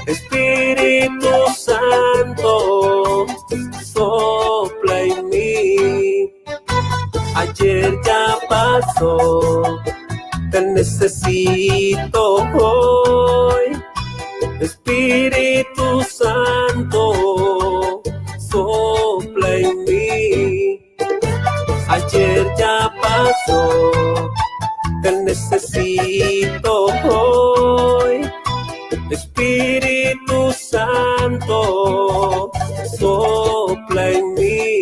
Espíritu Santo, sopla en mí. Ayer ya pasó, te necesito hoy. Espíritu Santo, sopla en mí. Ayer ya pasó, te necesito hoy. Espíritu Santo, sopla en mí.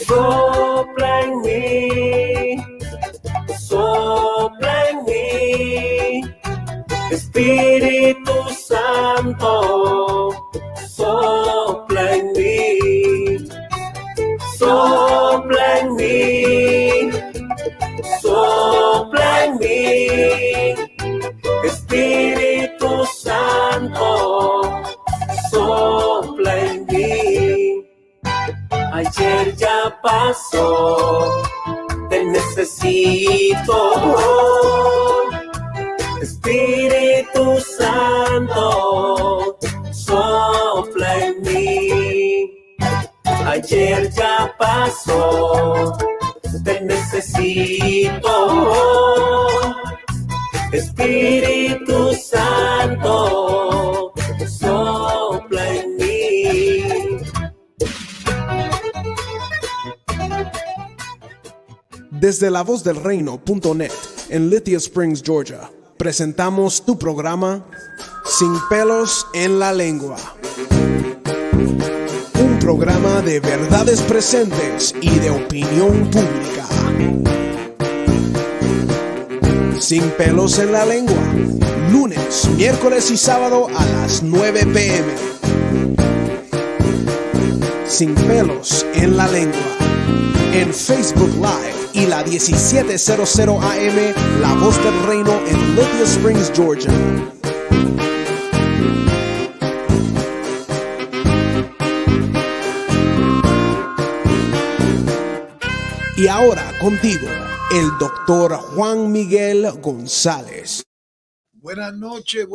Sopla en mí. Sopla en mí. Espíritu Santo, sopla en mí. Sopla en mí. Sopla en mí. Espíritu Santo, sopla en mí. Ayer ya pasó, te necesito hoy. Espíritu Santo, sopla en mí. Ayer ya pasó, te necesito hoy. Espíritu Santo, sopla en mí. Desde lavozdelreino.net en Lithia Springs, Georgia, presentamos tu programa Sin Pelos en la Lengua. Un programa de verdades presentes y de opinión pública. Sin Pelos en la Lengua, lunes, miércoles y sábado a las 9 p.m. Sin Pelos en la Lengua, en Facebook Live y la 1700 AM, La Voz del Reino en Lithia Springs, Georgia. Y ahora contigo, el doctor Juan Miguel González. Buenas noches,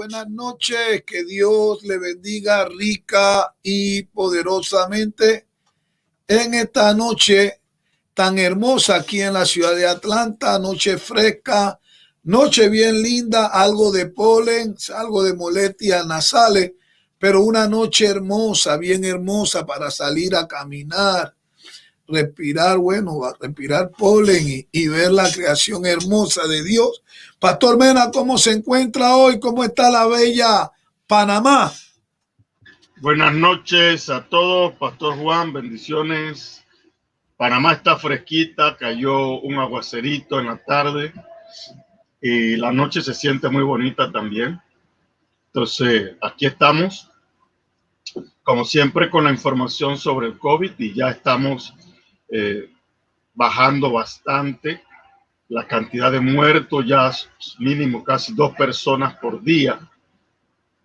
que Dios le bendiga rica y poderosamente en esta noche tan hermosa aquí en la ciudad de Atlanta, noche fresca, noche bien linda, algo de polen, algo de molestias nasales, pero una noche hermosa, bien hermosa para salir a caminar, respirar, respirar polen y ver la creación hermosa de Dios. Pastor Mena, ¿cómo se encuentra hoy? ¿Cómo está la bella Panamá? Buenas noches a todos, Pastor Juan, bendiciones. Panamá está fresquita, cayó un aguacerito en la tarde y la noche se siente muy bonita también. Entonces, aquí estamos, como siempre, con la información sobre el COVID y ya estamos bajando bastante la cantidad de muertos, ya mínimo casi 2 personas por día,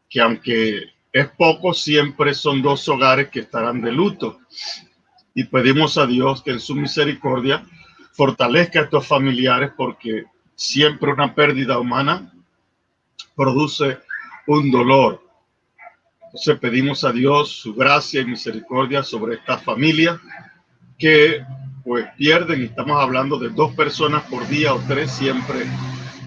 que aunque es poco, siempre son 2 hogares que estarán de luto. Y pedimos a Dios que en su misericordia fortalezca a estos familiares, porque siempre una pérdida humana produce un dolor. Entonces pedimos a Dios su gracia y misericordia sobre estas familias que pues pierden, y estamos hablando de 2 personas por día o 3, siempre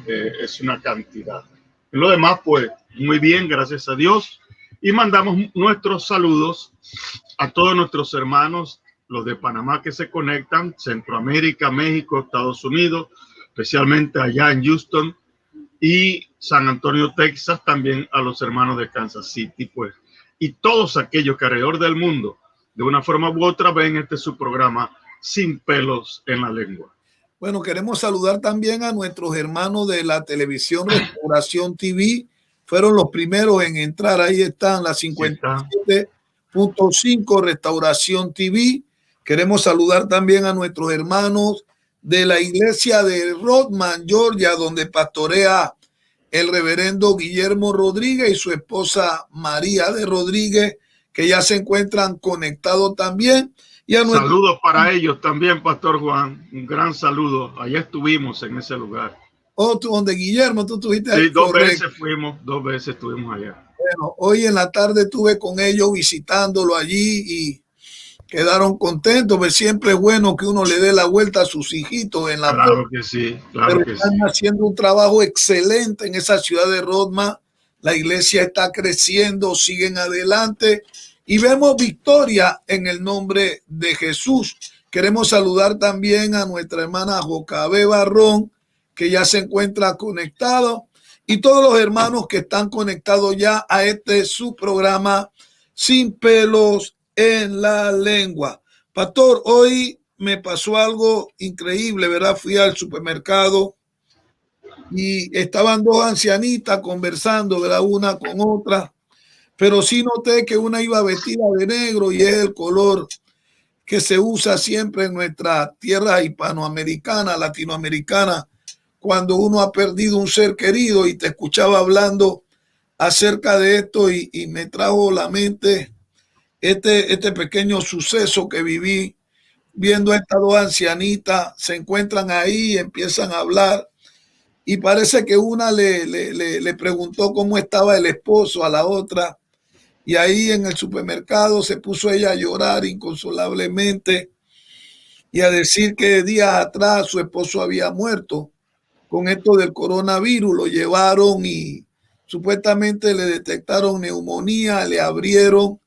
es una cantidad. En lo demás, pues muy bien, gracias a Dios, y mandamos nuestros saludos a todos nuestros hermanos, los de Panamá que se conectan, Centroamérica, México, Estados Unidos, especialmente allá en Houston y San Antonio, Texas, también a los hermanos de Kansas City, pues, y todos aquellos que alrededor del mundo, de una forma u otra, ven este su programa Sin Pelos en la Lengua. Bueno, queremos saludar también a nuestros hermanos de la televisión Restauración TV. Fueron los primeros en entrar. Ahí están las 57.5 Restauración TV. Queremos saludar también a nuestros hermanos de la iglesia de Rodman, Georgia, donde pastorea el reverendo Guillermo Rodríguez y su esposa María de Rodríguez, que ya se encuentran conectados también. Y a saludos para ellos también, Pastor Juan. Un gran saludo. Allá estuvimos en ese lugar. Otro donde Guillermo, tú estuviste ahí. Sí, dos veces estuvimos allá. Bueno, hoy en la tarde estuve con ellos visitándolo allí y quedaron contentos, pero siempre es bueno que uno le dé la vuelta a sus hijitos en la Claro que sí, claro pero que están sí. haciendo un trabajo excelente en esa ciudad de Rodman. La iglesia está creciendo, siguen adelante y vemos victoria en el nombre de Jesús. Queremos saludar también a nuestra hermana Jocabe Barrón, que ya se encuentra conectado, y todos los hermanos que están conectados ya a este su programa Sin Pelos en la Lengua. Pastor, hoy me pasó algo increíble, ¿verdad? Fui al supermercado y estaban dos ancianitas conversando, ¿verdad? Una con otra, pero sí noté que una iba vestida de negro y es el color que se usa siempre en nuestra tierra hispanoamericana, latinoamericana, cuando uno ha perdido un ser querido, y te escuchaba hablando acerca de esto y me trajo a la mente este pequeño suceso que viví viendo a estas dos ancianitas, se encuentran ahí, empiezan a hablar y parece que una le preguntó cómo estaba el esposo a la otra, y ahí en el supermercado se puso ella a llorar inconsolablemente y a decir que días atrás su esposo había muerto con esto del coronavirus. Lo llevaron y supuestamente le detectaron neumonía, le abrieron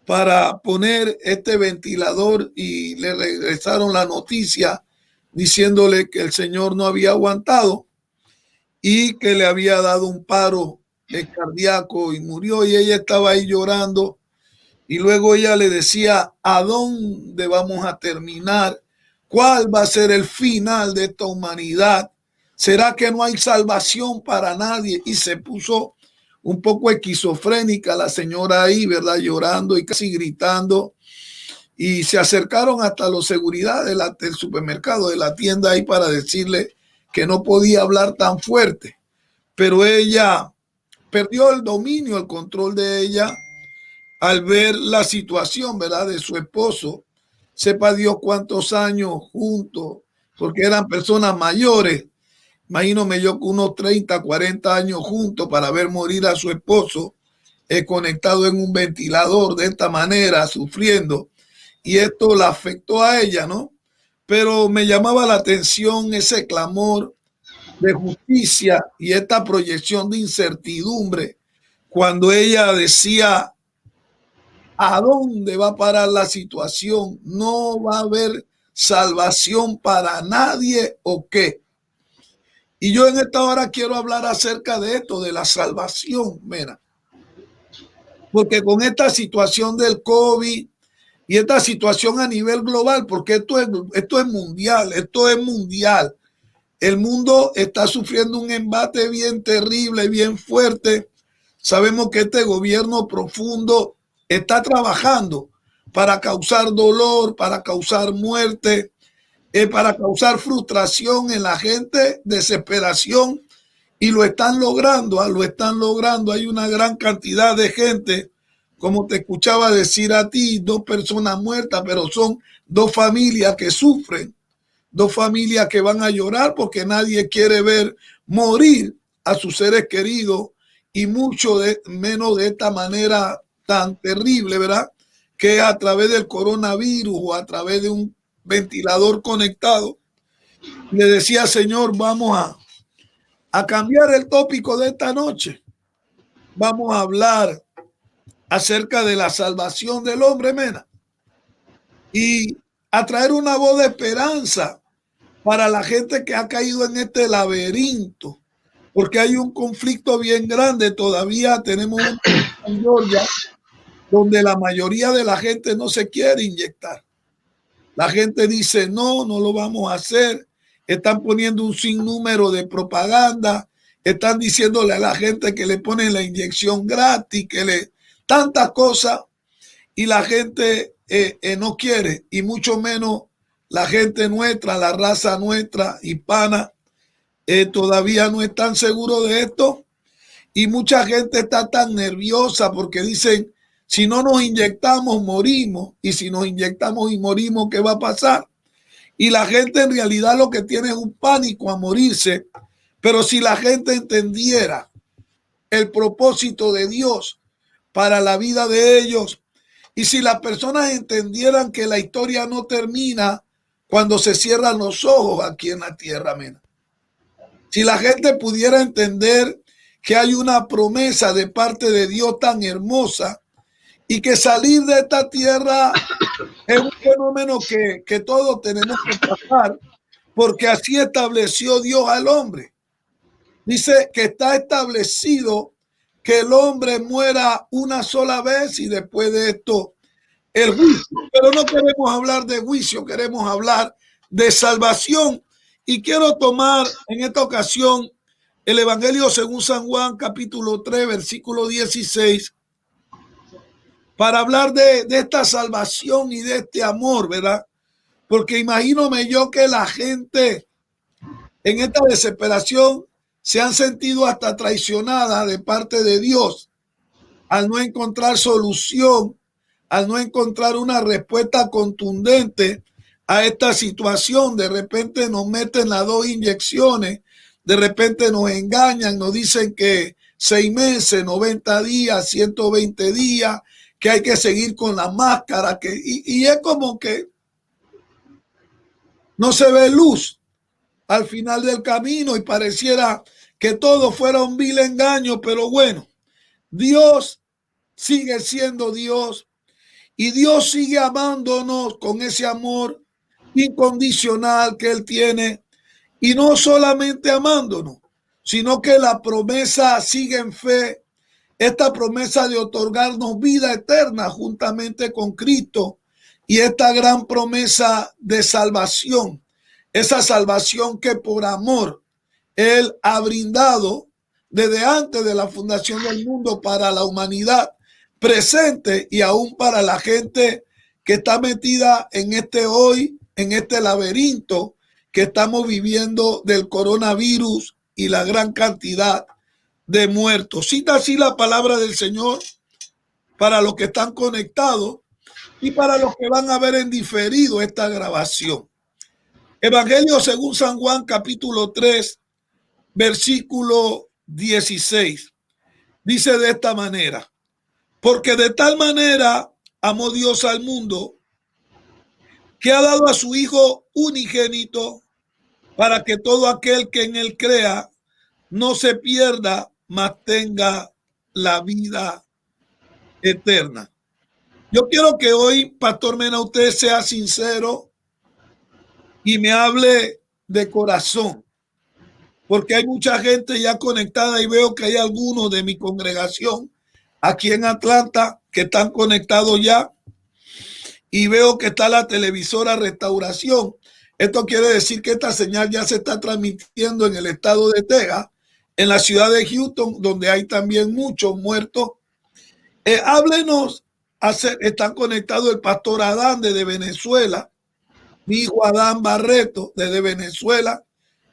para poner este ventilador y le regresaron la noticia diciéndole que el señor no había aguantado y que le había dado un paro cardíaco y murió, y ella estaba ahí llorando y luego ella le decía: ¿a dónde vamos a terminar? ¿Cuál va a ser el final de esta humanidad? ¿Será que no hay salvación para nadie? Y se puso un poco esquizofrénica la señora ahí, ¿verdad? Llorando y casi gritando. Y se acercaron hasta los seguridad del supermercado, de la tienda ahí, para decirle que no podía hablar tan fuerte. Pero ella perdió el dominio, el control de ella al ver la situación, ¿verdad? De su esposo. Sepa Dios cuántos años juntos, porque eran personas mayores. Imagínome yo con unos 30, 40 años juntos para ver morir a su esposo conectado en un ventilador de esta manera, sufriendo. Y esto la afectó a ella, ¿no? Pero me llamaba la atención ese clamor de justicia y esta proyección de incertidumbre cuando ella decía: ¿a dónde va a parar la situación? ¿No va a haber salvación para nadie o qué? Y yo en esta hora quiero hablar acerca de esto, de la salvación, mira. Porque con esta situación del COVID y esta situación a nivel global, porque esto es mundial, esto es mundial. El mundo está sufriendo un embate bien terrible, bien fuerte. Sabemos que este gobierno profundo está trabajando para causar dolor, para causar muerte, para causar frustración en la gente, desesperación, y lo están logrando, lo están logrando. Hay una gran cantidad de gente, como te escuchaba decir a ti, 2 personas muertas, pero son 2 familias que sufren, 2 familias que van a llorar porque nadie quiere ver morir a sus seres queridos, y mucho menos de esta manera tan terrible, ¿verdad? Que a través del coronavirus o a través de un ventilador conectado. Le decía: Señor, vamos a cambiar el tópico de esta noche. Vamos a hablar acerca de la salvación del hombre, mena, y a traer una voz de esperanza para la gente que ha caído en este laberinto, porque hay un conflicto bien grande. Todavía tenemos en Georgia donde la mayoría de la gente no se quiere inyectar. La gente dice: no, no lo vamos a hacer. Están poniendo un sinnúmero de propaganda, están diciéndole a la gente que le ponen la inyección gratis, tantas cosas, y la gente no quiere, y mucho menos la gente nuestra, la raza nuestra hispana, todavía no están seguros de esto, y mucha gente está tan nerviosa porque dicen: si no nos inyectamos, morimos, y si nos inyectamos y morimos, ¿qué va a pasar? Y la gente en realidad lo que tiene es un pánico a morirse, Pero si la gente entendiera el propósito de Dios para la vida de ellos, y si las personas entendieran que la historia no termina cuando se cierran los ojos aquí en la tierra, mena. Si la gente pudiera entender que hay una promesa de parte de Dios tan hermosa y que salir de esta tierra es un fenómeno que todos tenemos que pasar, porque así estableció Dios al hombre. Dice que está establecido que el hombre muera una sola vez y después de esto el juicio. Pero no queremos hablar de juicio, queremos hablar de salvación. Y quiero tomar en esta ocasión el Evangelio según San Juan, capítulo 3, versículo 16, para hablar de esta salvación y de este amor, ¿verdad? Porque imagínome yo que la gente en esta desesperación se han sentido hasta traicionada de parte de Dios al no encontrar solución, al no encontrar una respuesta contundente a esta situación. De repente nos meten las 2 inyecciones, de repente nos engañan, nos dicen que 6 meses, 90 días, 120 días, que hay que seguir con la máscara, y es como que no se ve luz al final del camino y pareciera que todo fuera un vil engaño, pero bueno, Dios sigue siendo Dios y Dios sigue amándonos con ese amor incondicional que Él tiene, y no solamente amándonos, sino que la promesa sigue en fe, esta promesa de otorgarnos vida eterna juntamente con Cristo, y esta gran promesa de salvación, esa salvación que por amor Él ha brindado desde antes de la fundación del mundo para la humanidad presente y aún para la gente que está metida en este laberinto que estamos viviendo del coronavirus y la gran cantidad de muertos. Cita así la palabra del Señor para los que están conectados y para los que van a ver en diferido esta grabación. Evangelio según San Juan, capítulo 3, versículo 16. Dice de esta manera: porque de tal manera amó Dios al mundo, que ha dado a su Hijo unigénito, para que todo aquel que en Él crea no se pierda, mas tenga la vida eterna. Yo quiero que hoy, Pastor Mena, usted sea sincero y me hable de corazón, porque hay mucha gente ya conectada y veo que hay algunos de mi congregación aquí en Atlanta que están conectados ya, y veo que está la televisora Restauración. Esto quiere decir que esta señal ya se está transmitiendo en el estado de Texas, en la ciudad de Houston, donde hay también muchos muertos. Háblenos, están conectados el pastor Adán desde Venezuela, mi hijo Adán Barreto desde Venezuela,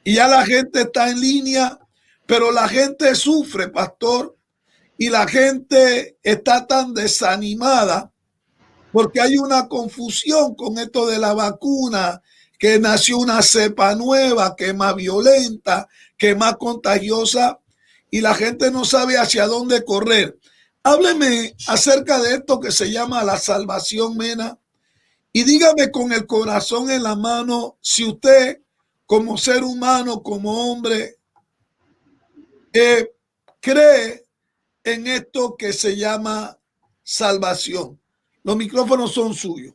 y ya la gente está en línea, pero la gente sufre, pastor, y la gente está tan desanimada porque hay una confusión con esto de la vacuna, que nació una cepa nueva, que es más violenta, que es más contagiosa, y la gente no sabe hacia dónde correr. Hábleme acerca de esto que se llama la salvación, Mena, y dígame con el corazón en la mano si usted, como ser humano, como hombre, cree en esto que se llama salvación. Los micrófonos son suyos.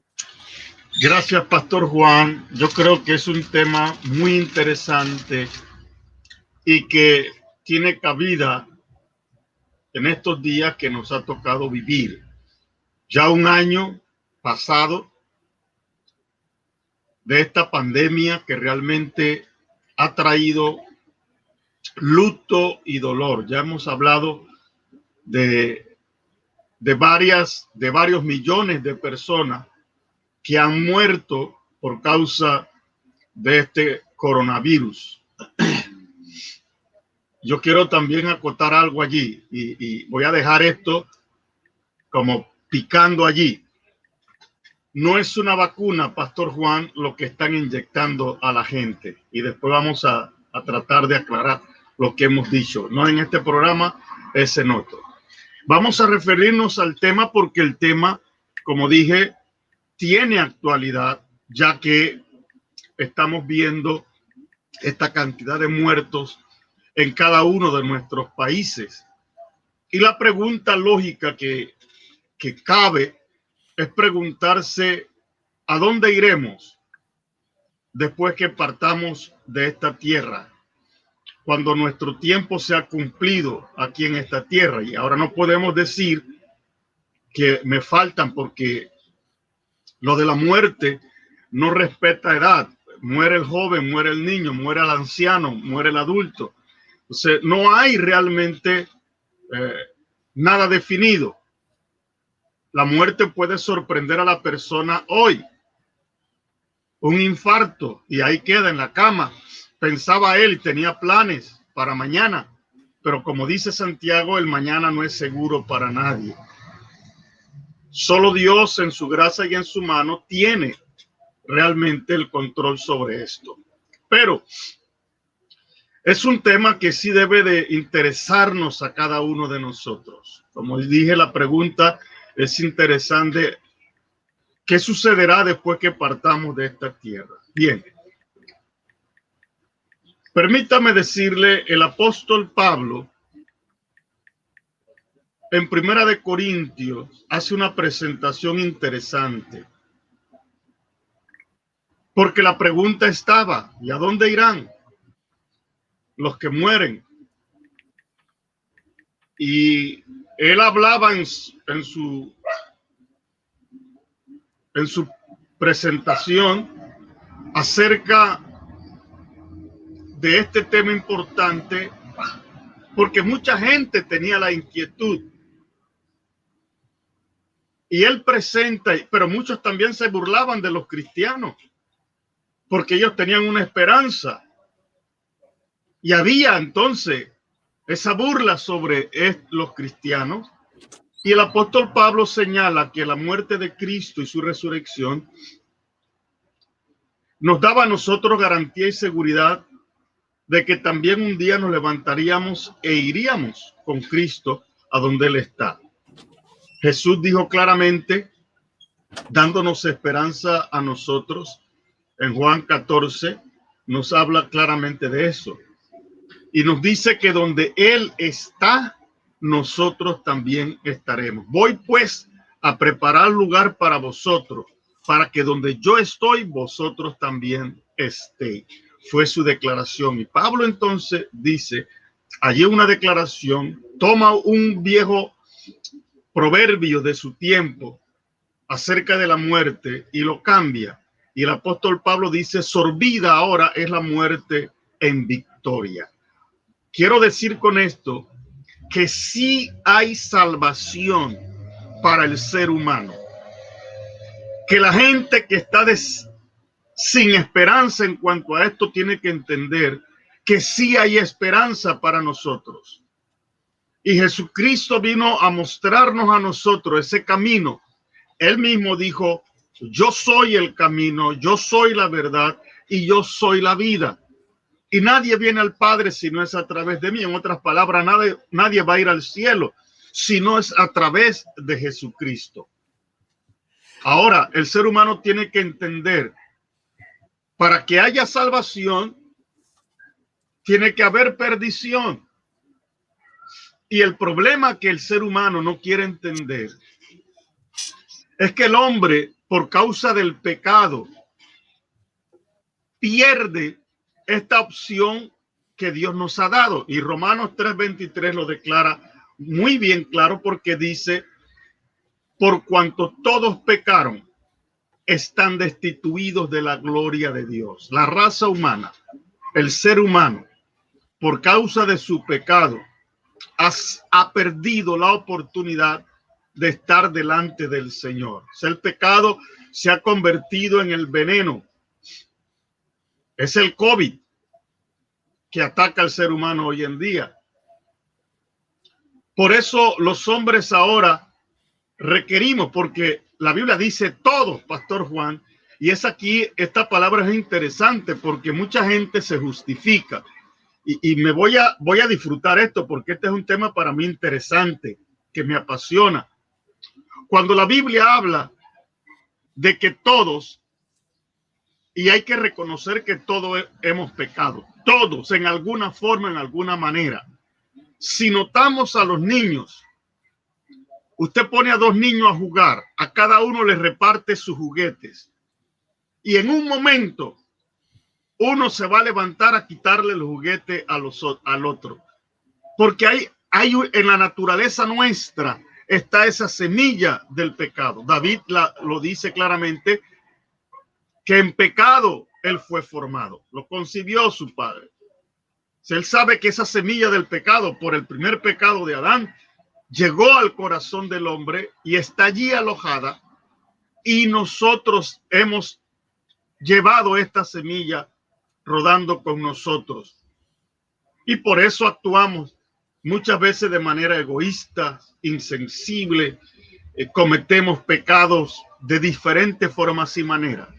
Gracias, Pastor Juan. Yo creo que es un tema muy interesante y que tiene cabida en estos días que nos ha tocado vivir. Ya un año pasado de esta pandemia que realmente ha traído luto y dolor. Ya hemos hablado de varios millones de personas que han muerto por causa de este coronavirus. Yo quiero también acotar algo allí y voy a dejar esto como picando allí. No es una vacuna, Pastor Juan, lo que están inyectando a la gente, y después vamos a tratar de aclarar lo que hemos dicho, no en este programa, es en otro. Vamos a referirnos al tema porque el tema, como dije, tiene actualidad, ya que estamos viendo esta cantidad de muertos en cada uno de nuestros países. Y la pregunta lógica que cabe es preguntarse ¿a dónde iremos después que partamos de esta tierra? Cuando nuestro tiempo se ha cumplido aquí en esta tierra. Y ahora no podemos decir que me faltan, porque lo de la muerte no respeta edad. Muere el joven, muere el niño, muere el anciano, muere el adulto. Entonces, no hay realmente nada definido. La muerte puede sorprender a la persona hoy. Un infarto y ahí queda en la cama. Pensaba él, tenía planes para mañana, pero como dice Santiago, el mañana no es seguro para nadie. Solo Dios en su gracia y en su mano tiene realmente el control sobre esto. Pero es un tema que sí debe de interesarnos a cada uno de nosotros. Como dije, la pregunta es interesante. ¿Qué sucederá después que partamos de esta tierra? Bien. Permítame decirle, el apóstol Pablo en Primera de Corintios hace una presentación interesante. Porque la pregunta estaba, ¿y a dónde irán los que mueren? Y él hablaba en su presentación acerca de este tema importante, porque mucha gente tenía la inquietud. Y él presenta, pero muchos también se burlaban de los cristianos, porque ellos tenían una esperanza. Y había entonces esa burla sobre los cristianos. Y el apóstol Pablo señala que la muerte de Cristo y su resurrección nos daba a nosotros garantía y seguridad de que también un día nos levantaríamos e iríamos con Cristo a donde Él está. Jesús dijo claramente, dándonos esperanza a nosotros, en Juan 14, nos habla claramente de eso. Y nos dice que donde Él está, nosotros también estaremos. Voy pues a preparar lugar para vosotros, para que donde yo estoy, vosotros también estéis. Fue su declaración. Y Pablo entonces dice, allí una declaración, toma un viejo proverbio de su tiempo acerca de la muerte y lo cambia. Y el apóstol Pablo dice, sorbida ahora es la muerte en victoria. Quiero decir con esto que sí hay salvación para el ser humano. Que la gente que está sin esperanza en cuanto a esto tiene que entender que sí hay esperanza para nosotros. Y Jesucristo vino a mostrarnos a nosotros ese camino. Él mismo dijo, yo soy el camino, yo soy la verdad y yo soy la vida. Y nadie viene al Padre si no es a través de mí. En otras palabras, nadie va a ir al cielo si no es a través de Jesucristo. Ahora, el ser humano tiene que entender, para que haya salvación, tiene que haber perdición. Y el problema que el ser humano no quiere entender es que el hombre, por causa del pecado, pierde esta opción que Dios nos ha dado. Y Romanos 3:23 lo declara muy bien claro, porque dice, por cuanto todos pecaron, están destituidos de la gloria de Dios. La raza humana, el ser humano, por causa de su pecado, ha perdido la oportunidad de estar delante del Señor. El pecado se ha convertido en el veneno. Es el COVID que ataca al ser humano hoy en día. Por eso los hombres ahora requerimos, porque la Biblia dice todos, Pastor Juan, y es aquí, esta palabra es interesante porque mucha gente se justifica y me voy a disfrutar esto porque este es un tema para mí interesante, que me apasiona. Cuando la Biblia habla de que todos, y hay que reconocer que todos hemos pecado, todos en alguna forma, en alguna manera. Si notamos a los niños, usted pone a dos niños a jugar, a cada uno le reparte sus juguetes y en un momento uno se va a levantar a quitarle los juguetes al otro, porque hay en la naturaleza nuestra está esa semilla del pecado. David lo dice claramente, que en pecado él fue formado, lo concibió su padre. Él sabe que esa semilla del pecado, por el primer pecado de Adán, llegó al corazón del hombre y está allí alojada, y nosotros hemos llevado esta semilla rodando con nosotros. Y por eso actuamos muchas veces de manera egoísta, insensible, cometemos pecados de diferentes formas y maneras.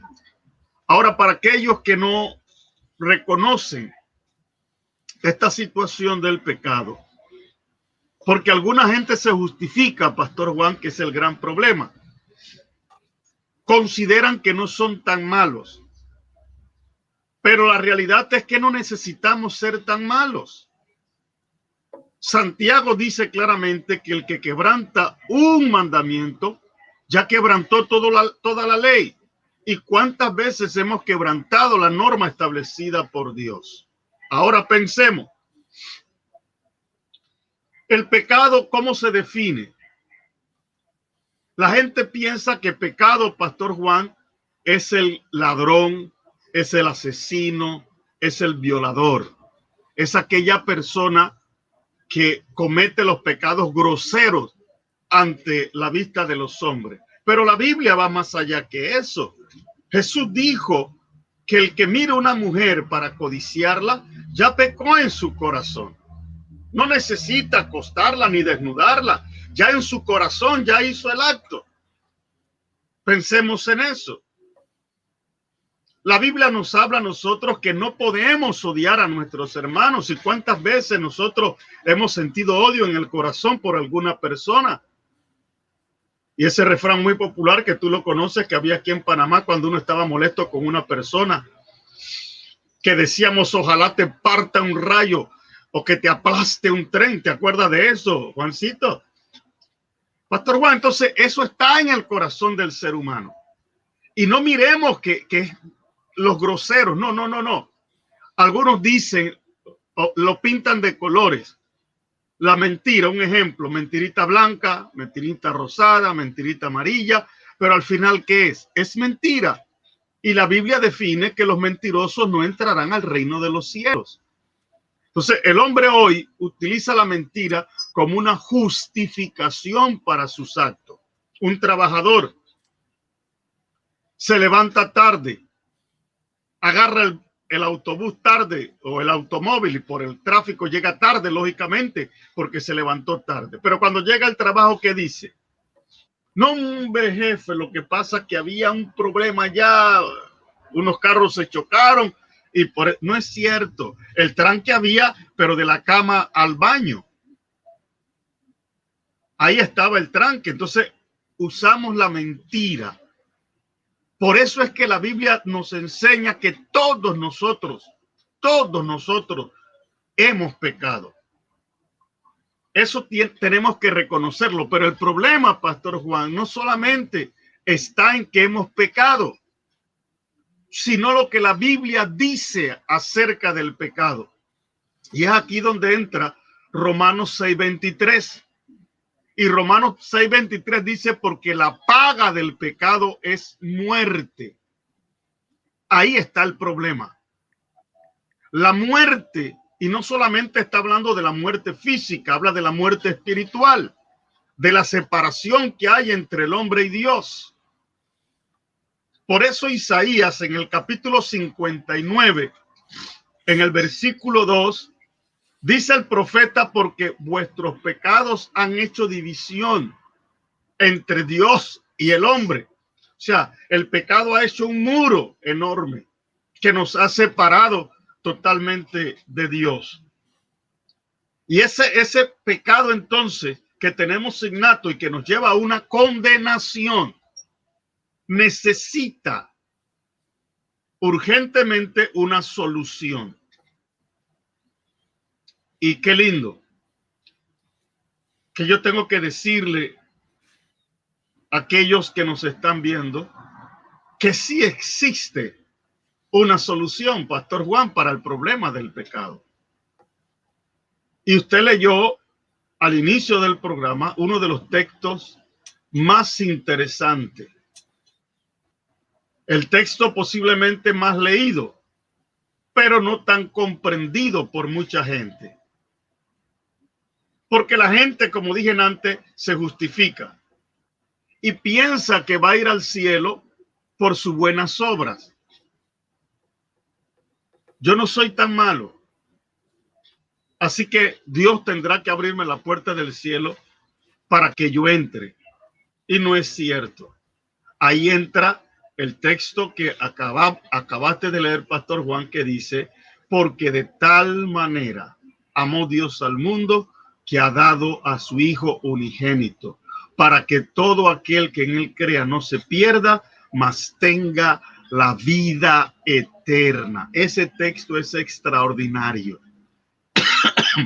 Ahora, para aquellos que no reconocen esta situación del pecado, porque alguna gente se justifica, Pastor Juan, que es el gran problema. Consideran que no son tan malos, pero la realidad es que no necesitamos ser tan malos. Santiago dice claramente que el que quebranta un mandamiento ya quebrantó toda la ley. ¿Y cuántas veces hemos quebrantado la norma establecida por Dios? Ahora pensemos, el pecado, ¿cómo se define? La gente piensa que pecado, Pastor Juan, es el ladrón, es el asesino, es el violador, es aquella persona que comete los pecados groseros ante la vista de los hombres. Pero la Biblia va más allá que eso. Jesús dijo que el que mira a una mujer para codiciarla ya pecó en su corazón. No necesita acostarla ni desnudarla. Ya en su corazón ya hizo el acto. Pensemos en eso. La Biblia nos habla a nosotros que no podemos odiar a nuestros hermanos. ¿Y cuántas veces nosotros hemos sentido odio en el corazón por alguna persona? Y ese refrán muy popular que tú lo conoces, que había aquí en Panamá cuando uno estaba molesto con una persona, que decíamos, ojalá te parta un rayo o que te aplaste un tren. ¿Te acuerdas de eso, Juancito? Pastor Juan, entonces eso está en el corazón del ser humano. Y no miremos que los groseros, no. Algunos dicen, lo pintan de colores. La mentira, un ejemplo, mentirita blanca, mentirita rosada, mentirita amarilla, pero al final, ¿qué es? Es mentira. Y la Biblia define que los mentirosos no entrarán al reino de los cielos. Entonces, el hombre hoy utiliza la mentira como una justificación para sus actos. Un trabajador se levanta tarde, agarra el autobús tarde o el automóvil y por el tráfico llega tarde, lógicamente, porque se levantó tarde. Pero cuando llega al trabajo, ¿qué dice? No, hombre, jefe, lo que pasa es que había un problema ya, unos carros se chocaron y no es cierto. El tranque había, pero de la cama al baño. Ahí estaba el tranque. Entonces, usamos la mentira. Por eso es que la Biblia nos enseña que todos nosotros hemos pecado. Eso tenemos que reconocerlo. Pero el problema, Pastor Juan, no solamente está en que hemos pecado, sino lo que la Biblia dice acerca del pecado. Y es aquí donde entra Romanos 6:23. Y Romanos 6:23 dice, porque la paga del pecado es muerte. Ahí está el problema. La muerte, y no solamente está hablando de la muerte física, habla de la muerte espiritual, de la separación que hay entre el hombre y Dios. Por eso Isaías en el capítulo 59, en el versículo 2, dice el profeta, porque vuestros pecados han hecho división entre Dios y el hombre. O sea, el pecado ha hecho un muro enorme que nos ha separado totalmente de Dios. Y ese pecado entonces que tenemos innato y que nos lleva a una condenación necesita urgentemente una solución. Y qué lindo que yo tengo que decirle a aquellos que nos están viendo que sí existe una solución, Pastor Juan, para el problema del pecado. Y usted leyó al inicio del programa uno de los textos más interesantes, el texto posiblemente más leído, pero no tan comprendido por mucha gente. Porque la gente, como dije antes, se justifica y piensa que va a ir al cielo por sus buenas obras. Yo no soy tan malo, así que Dios tendrá que abrirme la puerta del cielo para que yo entre. Y no es cierto. Ahí entra el texto que acabaste de leer, Pastor Juan, que dice, porque de tal manera amó Dios al mundo que ha dado a su Hijo unigénito, para que todo aquel que en él crea no se pierda, mas tenga la vida eterna. Ese texto es extraordinario.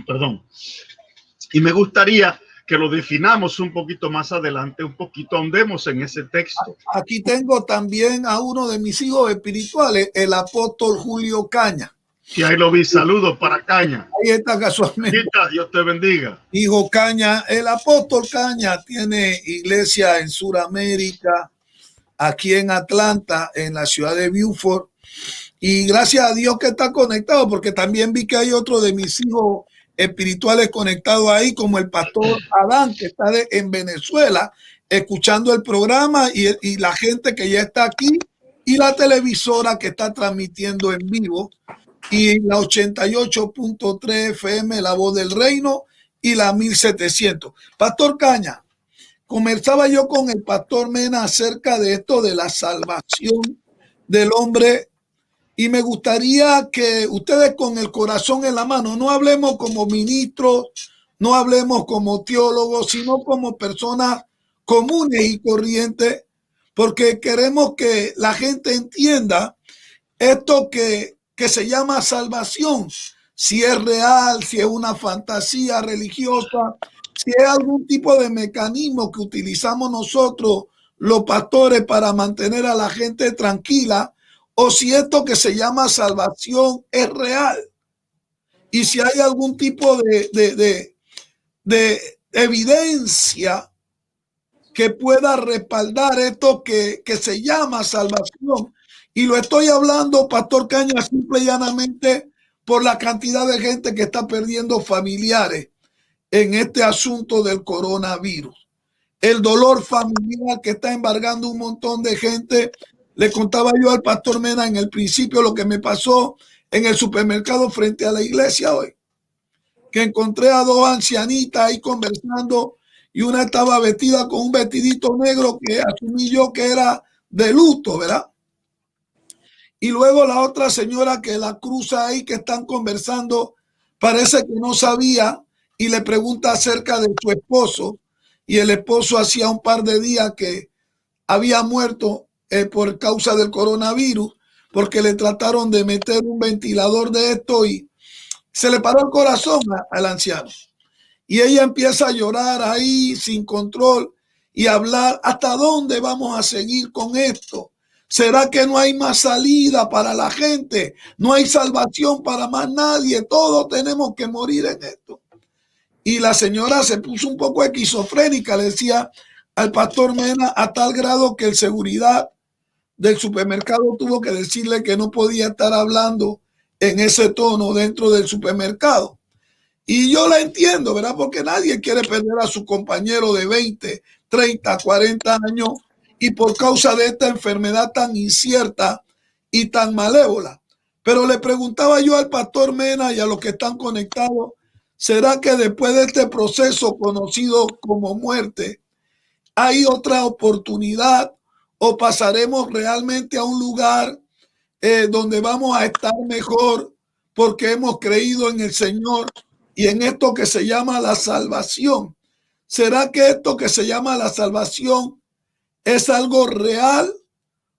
Perdón. Y me gustaría que lo definamos un poquito más adelante, un poquito ahondemos en ese texto. Aquí tengo también a uno de mis hijos espirituales, el apóstol Julio Caña. Que ahí lo vi, saludos para Caña. Ahí está casualmente. Dios te bendiga. Hijo Caña, el apóstol Caña tiene iglesia en Sudamérica, aquí en Atlanta, en la ciudad de Beaufort. Y gracias a Dios que está conectado, porque también vi que hay otro de mis hijos espirituales conectados ahí, como el pastor Adán, que está en Venezuela, escuchando el programa, y la gente que ya está aquí, y la televisora que está transmitiendo en vivo, y la 88.3 FM, La Voz del Reino, y la 1700. Pastor Caña, conversaba yo con el pastor Mena acerca de esto de la salvación del hombre, y me gustaría que ustedes con el corazón en la mano, no hablemos como ministros, no hablemos como teólogos, sino como personas comunes y corrientes, porque queremos que la gente entienda esto que se llama salvación, si es real, si es una fantasía religiosa, si es algún tipo de mecanismo que utilizamos nosotros, los pastores, para mantener a la gente tranquila, o si esto que se llama salvación es real. Y si hay algún tipo de evidencia que pueda respaldar esto que se llama salvación. Y lo estoy hablando, Pastor Caña, simple y llanamente por la cantidad de gente que está perdiendo familiares en este asunto del coronavirus. El dolor familiar que está embargando un montón de gente. Le contaba yo al pastor Mena en el principio lo que me pasó en el supermercado frente a la iglesia hoy, que encontré a dos ancianitas ahí conversando, y una estaba vestida con un vestidito negro que asumí yo que era de luto, ¿verdad? Y luego la otra señora que la cruza ahí, que están conversando, parece que no sabía, y le pregunta acerca de su esposo, y el esposo hacía un par de días que había muerto por causa del coronavirus, porque le trataron de meter un ventilador de esto y se le paró el corazón al anciano. Y ella empieza a llorar ahí sin control y hablar, ¿hasta dónde vamos a seguir con esto? ¿Será que no hay más salida para la gente? No hay salvación para más nadie. Todos tenemos que morir en esto. Y la señora se puso un poco esquizofrénica, le decía al pastor Mena, a tal grado que el seguridad del supermercado tuvo que decirle que no podía estar hablando en ese tono dentro del supermercado. Y yo la entiendo, ¿verdad? Porque nadie quiere perder a su compañero de 20, 30, 40 años, y por causa de esta enfermedad tan incierta y tan malévola. Pero le preguntaba yo al pastor Mena y a los que están conectados, ¿será que después de este proceso conocido como muerte, hay otra oportunidad, o pasaremos realmente a un lugar donde vamos a estar mejor porque hemos creído en el Señor y en esto que se llama la salvación. ¿Será que esto que se llama la salvación es algo real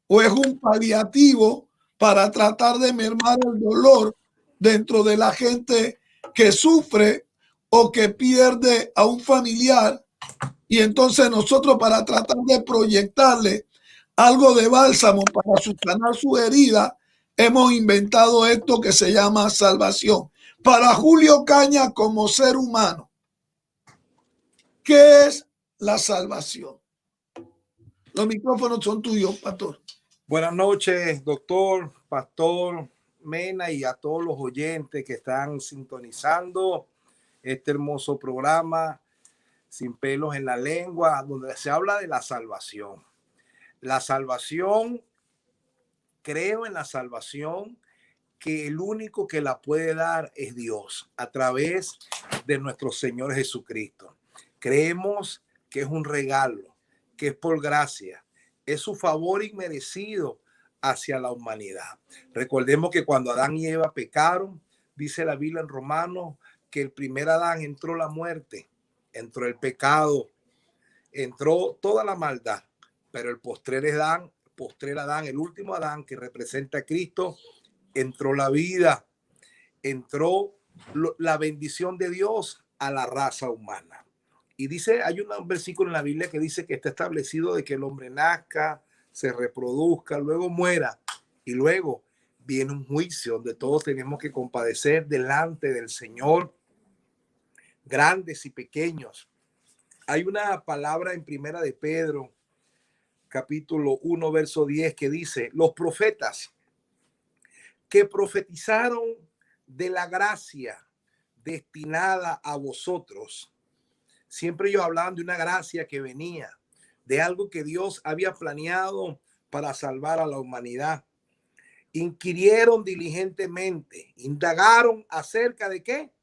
o es un paliativo para tratar de mermar el dolor dentro de la gente que sufre o que pierde a un familiar? Y entonces nosotros, para tratar de proyectarle algo de bálsamo para sanar su herida, hemos inventado esto que se llama salvación. Para Julio Caña, como ser humano, ¿qué es la salvación? Los micrófonos son tuyos, pastor. Buenas noches, doctor, pastor Mena, y a todos los oyentes que están sintonizando este hermoso programa Sin Pelos en la Lengua, donde se habla de la salvación. La salvación, creo en la salvación, que el único que la puede dar es Dios a través de nuestro Señor Jesucristo. Creemos que es un regalo, que es por gracia, es su favor inmerecido hacia la humanidad. Recordemos que cuando Adán y Eva pecaron, dice la Biblia en Romanos que el primer Adán entró la muerte, entró el pecado, entró toda la maldad, pero el postrer Adán, el último Adán que representa a Cristo, entró la vida, entró la bendición de Dios a la raza humana. Y dice, hay un versículo en la Biblia que dice que está establecido de que el hombre nazca, se reproduzca, luego muera y luego viene un juicio donde todos tenemos que compadecer delante del Señor, grandes y pequeños. Hay una palabra en Primera de Pedro, capítulo 1, verso 10, que dice: los profetas que profetizaron de la gracia destinada a vosotros. Siempre ellos hablaban de una gracia que venía, de algo que Dios había planeado para salvar a la humanidad. Inquirieron diligentemente, indagaron acerca de qué,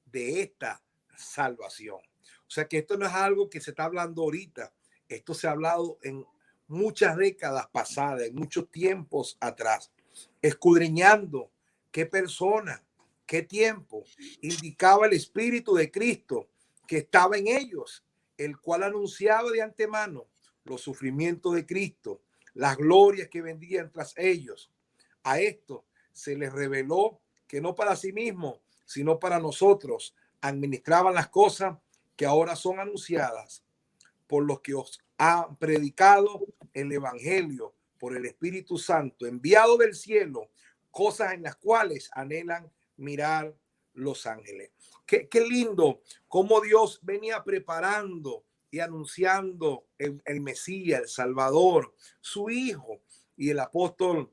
de esta salvación. O sea que esto no es algo que se está hablando ahorita, esto se ha hablado en muchas décadas pasadas, en muchos tiempos atrás, escudriñando qué persona, qué tiempo indicaba el Espíritu de Cristo que estaba en ellos, el cual anunciaba de antemano los sufrimientos de Cristo, las glorias que vendrían tras ellos. A esto se les reveló que no para sí mismo, sino para nosotros, administraban las cosas que ahora son anunciadas por los que os han predicado el Evangelio por el Espíritu Santo, enviado del cielo, cosas en las cuales anhelan mirar los ángeles. Qué lindo cómo Dios venía preparando y anunciando el Mesías, el Salvador, su Hijo. Y el apóstol,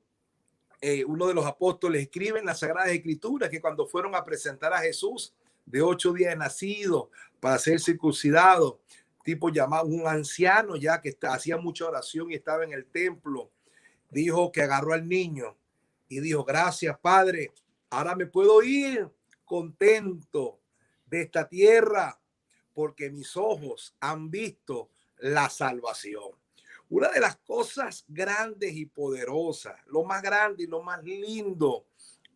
uno de los apóstoles, escribe en las Sagradas Escrituras que cuando fueron a presentar a Jesús de 8 días de nacido para ser circuncidado, tipo llamado un anciano ya que hacía mucha oración y estaba en el templo, dijo que agarró al niño y dijo: gracias, Padre, ahora me puedo ir contento de esta tierra porque mis ojos han visto la salvación. Una de las cosas grandes y poderosas, lo más grande y lo más lindo,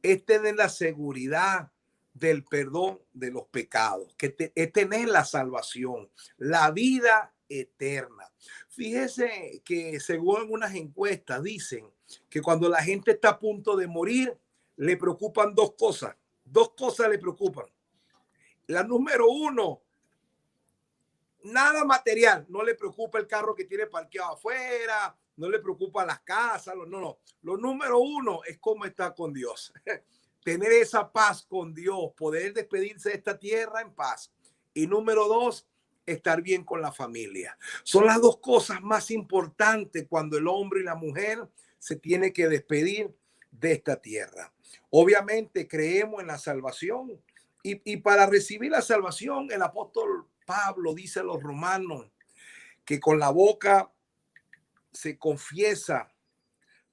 es tener la seguridad del perdón de los pecados, es tener la salvación, la vida eterna. Fíjese que según algunas encuestas dicen que cuando la gente está a punto de morir, le preocupan dos cosas le preocupan. La número uno, nada material, no le preocupa el carro que tiene parqueado afuera, no le preocupa las casas, no. Lo número uno es cómo está con Dios. Tener esa paz con Dios, poder despedirse de esta tierra en paz. Y número dos, estar bien con la familia. Son las dos cosas más importantes cuando el hombre y la mujer se tienen que despedir de esta tierra. Obviamente creemos en la salvación y para recibir la salvación el apóstol Pablo dice a los romanos que con la boca se confiesa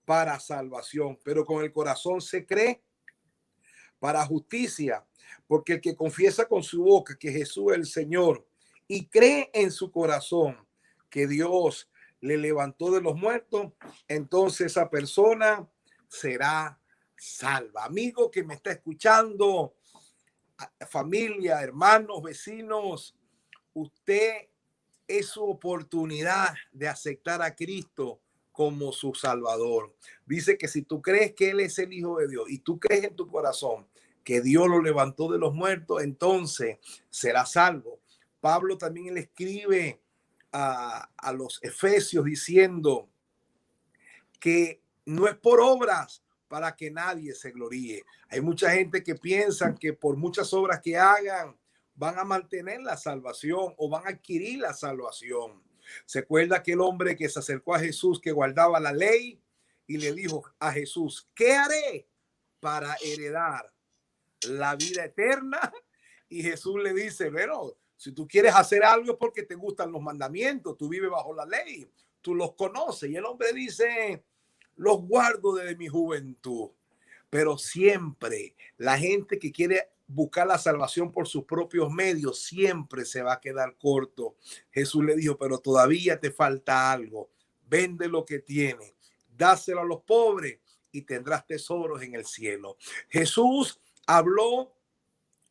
para salvación, pero con el corazón se cree para justicia, porque el que confiesa con su boca que Jesús es el Señor y cree en su corazón que Dios le levantó de los muertos, entonces esa persona será salva. Amigo que me está escuchando, familia, hermanos, vecinos, usted es su oportunidad de aceptar a Cristo como su Salvador. Dice que si tú crees que Él es el Hijo de Dios y tú crees en tu corazón que Dios lo levantó de los muertos, entonces serás salvo. Pablo también le escribe a los Efesios diciendo que no es por obras para que nadie se gloríe. Hay mucha gente que piensa que por muchas obras que hagan van a mantener la salvación o van a adquirir la salvación. Se acuerda aquel hombre que se acercó a Jesús, que guardaba la ley, y le dijo a Jesús: ¿qué haré para heredar la vida eterna? Y Jesús le dice: bueno, si tú quieres hacer algo es porque te gustan los mandamientos, tú vives bajo la ley, tú los conoces. Y el hombre dice: los guardo desde mi juventud. Pero siempre la gente que quiere buscar la salvación por sus propios medios siempre se va a quedar corto. Jesús le dijo: pero todavía te falta algo. Vende lo que tienes, dáselo a los pobres y tendrás tesoros en el cielo. Jesús habló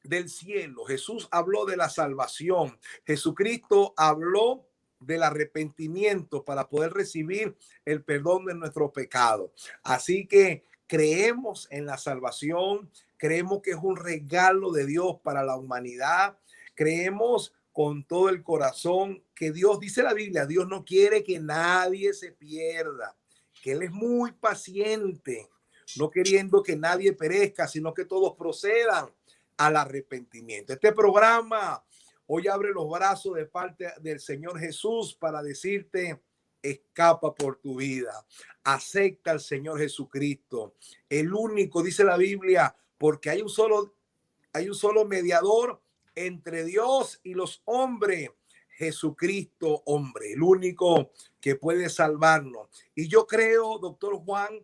del cielo, Jesús habló de la salvación, Jesucristo habló del arrepentimiento para poder recibir el perdón de nuestro pecado. Así que creemos en la salvación, creemos que es un regalo de Dios para la humanidad, creemos con todo el corazón que Dios, dice la Biblia, Dios no quiere que nadie se pierda, que Él es muy paciente, no queriendo que nadie perezca, sino que todos procedan al arrepentimiento. Este programa hoy abre los brazos de parte del Señor Jesús para decirte: escapa por tu vida, acepta al Señor Jesucristo, el único, dice la Biblia, porque hay un solo mediador entre Dios y los hombres, Jesucristo hombre, el único que puede salvarnos. Y yo creo, doctor Juan,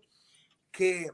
que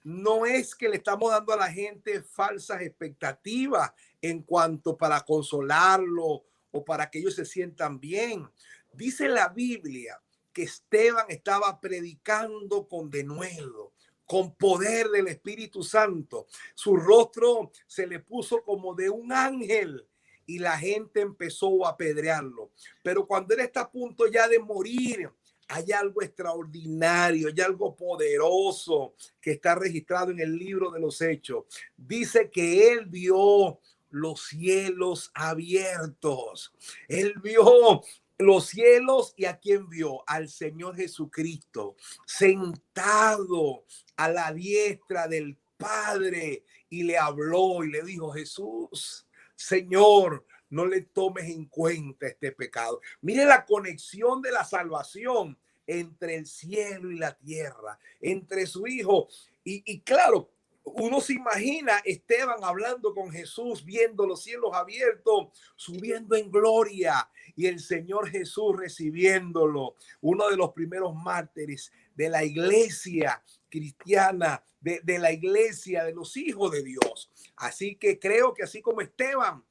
no es que le estamos dando a la gente falsas expectativas en cuanto para consolarlo o para que ellos se sientan bien. Dice la Biblia que Esteban estaba predicando con denuedo, con poder del Espíritu Santo. Su rostro se le puso como de un ángel y la gente empezó a apedrearlo. Pero cuando él está a punto ya de morir, hay algo extraordinario, hay algo poderoso que está registrado en el libro de los Hechos. Dice que él vio los cielos abiertos. Él vio los cielos, y ¿a quién vio? Al Señor Jesucristo sentado a la diestra del Padre, y le habló y le dijo: Jesús, Señor, no le tomes en cuenta este pecado. Mire la conexión de la salvación entre el cielo y la tierra, entre su Hijo. Y claro, uno se imagina Esteban hablando con Jesús, viendo los cielos abiertos, subiendo en gloria, y el Señor Jesús recibiéndolo. Uno de los primeros mártires de la iglesia cristiana, de la iglesia de los hijos de Dios. Así que creo que así como Esteban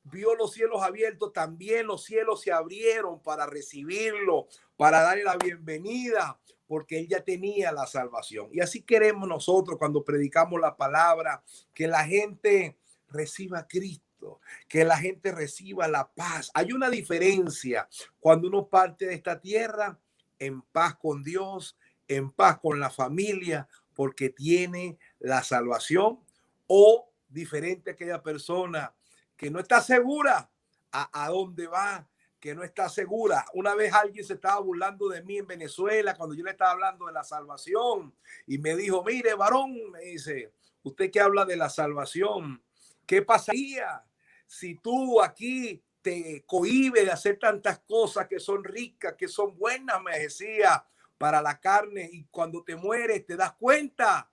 vio los cielos abiertos, también los cielos se abrieron para recibirlo, para darle la bienvenida, porque él ya tenía la salvación. Y así queremos nosotros cuando predicamos la palabra, que la gente reciba a Cristo, que la gente reciba la paz. Hay una diferencia cuando uno parte de esta tierra en paz con Dios, en paz con la familia, porque tiene la salvación, o diferente a aquella persona que no está segura a dónde va, que no está segura. Una vez alguien se estaba burlando de mí en Venezuela cuando yo le estaba hablando de la salvación, y me dijo: mire, varón, me dice, usted que habla de la salvación, ¿qué pasaría si tú aquí te cohibes de hacer tantas cosas que son ricas, que son buenas, me decía, para la carne, y cuando te mueres te das cuenta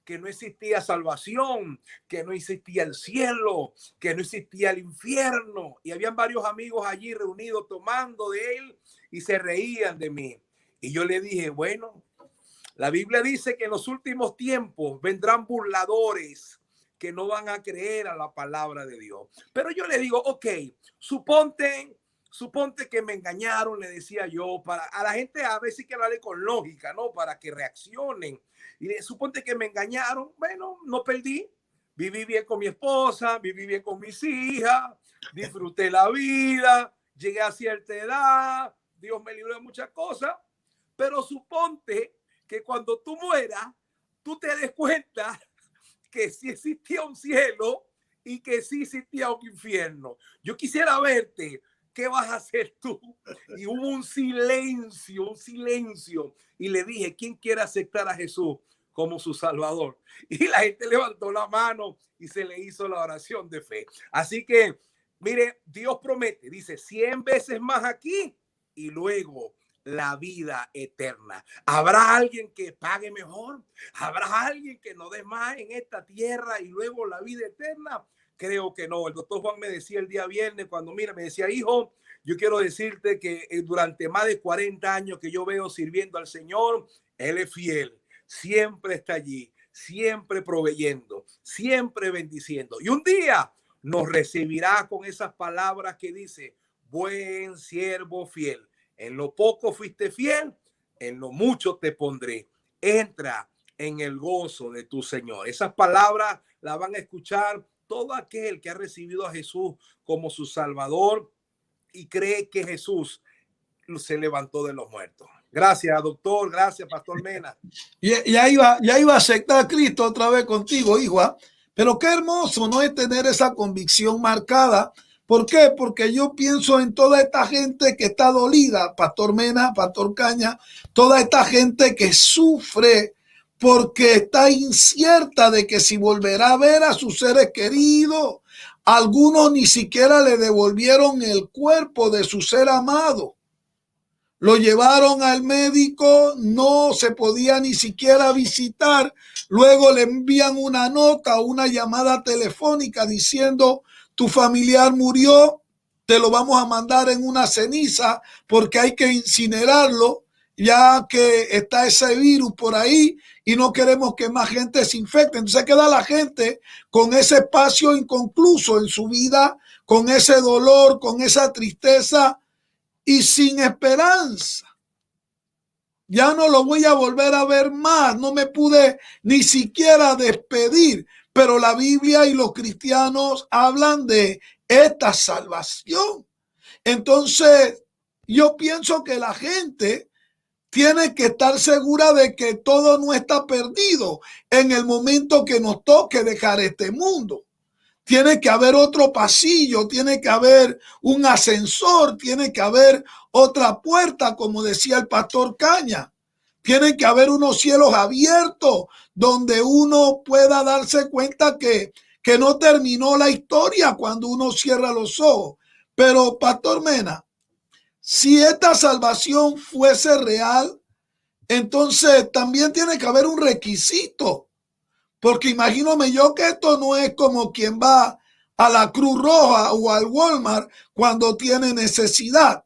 que no existía salvación, que no existía el cielo, que no existía el infierno? Y habían varios amigos allí reunidos tomando de él y se reían de mí. Y yo le dije: bueno, la Biblia dice que en los últimos tiempos vendrán burladores que no van a creer a la palabra de Dios. Pero yo le digo: ok, suponte suponte que me engañaron, le decía yo, a la gente a veces hay que hablarle con lógica, ¿no? Para que reaccionen. Y suponte que me engañaron, bueno, no perdí. Viví bien con mi esposa, viví bien con mis hijas, disfruté la vida, llegué a cierta edad, Dios me libró de muchas cosas, pero suponte que cuando tú mueras, tú te des cuenta que sí existía un cielo y que sí existía un infierno. Yo quisiera verte, ¿qué vas a hacer tú? Y hubo un silencio, un silencio. Y le dije, ¿quién quiere aceptar a Jesús como su Salvador? Y la gente levantó la mano y se le hizo la oración de fe. Así que, mire, Dios promete, dice 100 veces más aquí y luego la vida eterna. ¿Habrá alguien que pague mejor? ¿Habrá alguien que no dé más en esta tierra y luego la vida eterna? Creo que no. El doctor Juan me decía el día viernes cuando, mira, me decía, hijo, yo quiero decirte que durante más de 40 años que yo veo sirviendo al Señor, Él es fiel. Siempre está allí, siempre proveyendo, siempre bendiciendo. Y un día nos recibirá con esas palabras que dice, buen siervo fiel. En lo poco fuiste fiel, en lo mucho te pondré. Entra en el gozo de tu Señor. Esas palabras las van a escuchar todo aquel que ha recibido a Jesús como su Salvador y cree que Jesús se levantó de los muertos. Gracias, doctor. Gracias, Pastor Mena. Ya iba a aceptar a Cristo otra vez contigo, hijo. Pero qué hermoso, ¿no? Es tener esa convicción marcada. ¿Por qué? Porque yo pienso en toda esta gente que está dolida, Pastor Mena, Pastor Caña, toda esta gente que sufre porque está incierta de que si volverá a ver a sus seres queridos. Algunos ni siquiera le devolvieron el cuerpo de su ser amado. Lo llevaron al médico, no se podía ni siquiera visitar. Luego le envían una nota o una llamada telefónica diciendo, tu familiar murió, te lo vamos a mandar en una ceniza porque hay que incinerarlo, ya que está ese virus por ahí y no queremos que más gente se infecte. Entonces queda la gente con ese espacio inconcluso en su vida, con ese dolor, con esa tristeza y sin esperanza. Ya no lo voy a volver a ver más, no me pude ni siquiera despedir, pero la Biblia y los cristianos hablan de esta salvación. Entonces, yo pienso que la gente tiene que estar segura de que todo no está perdido en el momento que nos toque dejar este mundo. Tiene que haber otro pasillo, tiene que haber un ascensor, tiene que haber otra puerta, como decía el pastor Caña. Tiene que haber unos cielos abiertos donde uno pueda darse cuenta que no terminó la historia cuando uno cierra los ojos. Pero, Pastor Mena, si esta salvación fuese real, entonces también tiene que haber un requisito. Porque imagínome yo que esto no es como quien va a la Cruz Roja o al Walmart cuando tiene necesidad.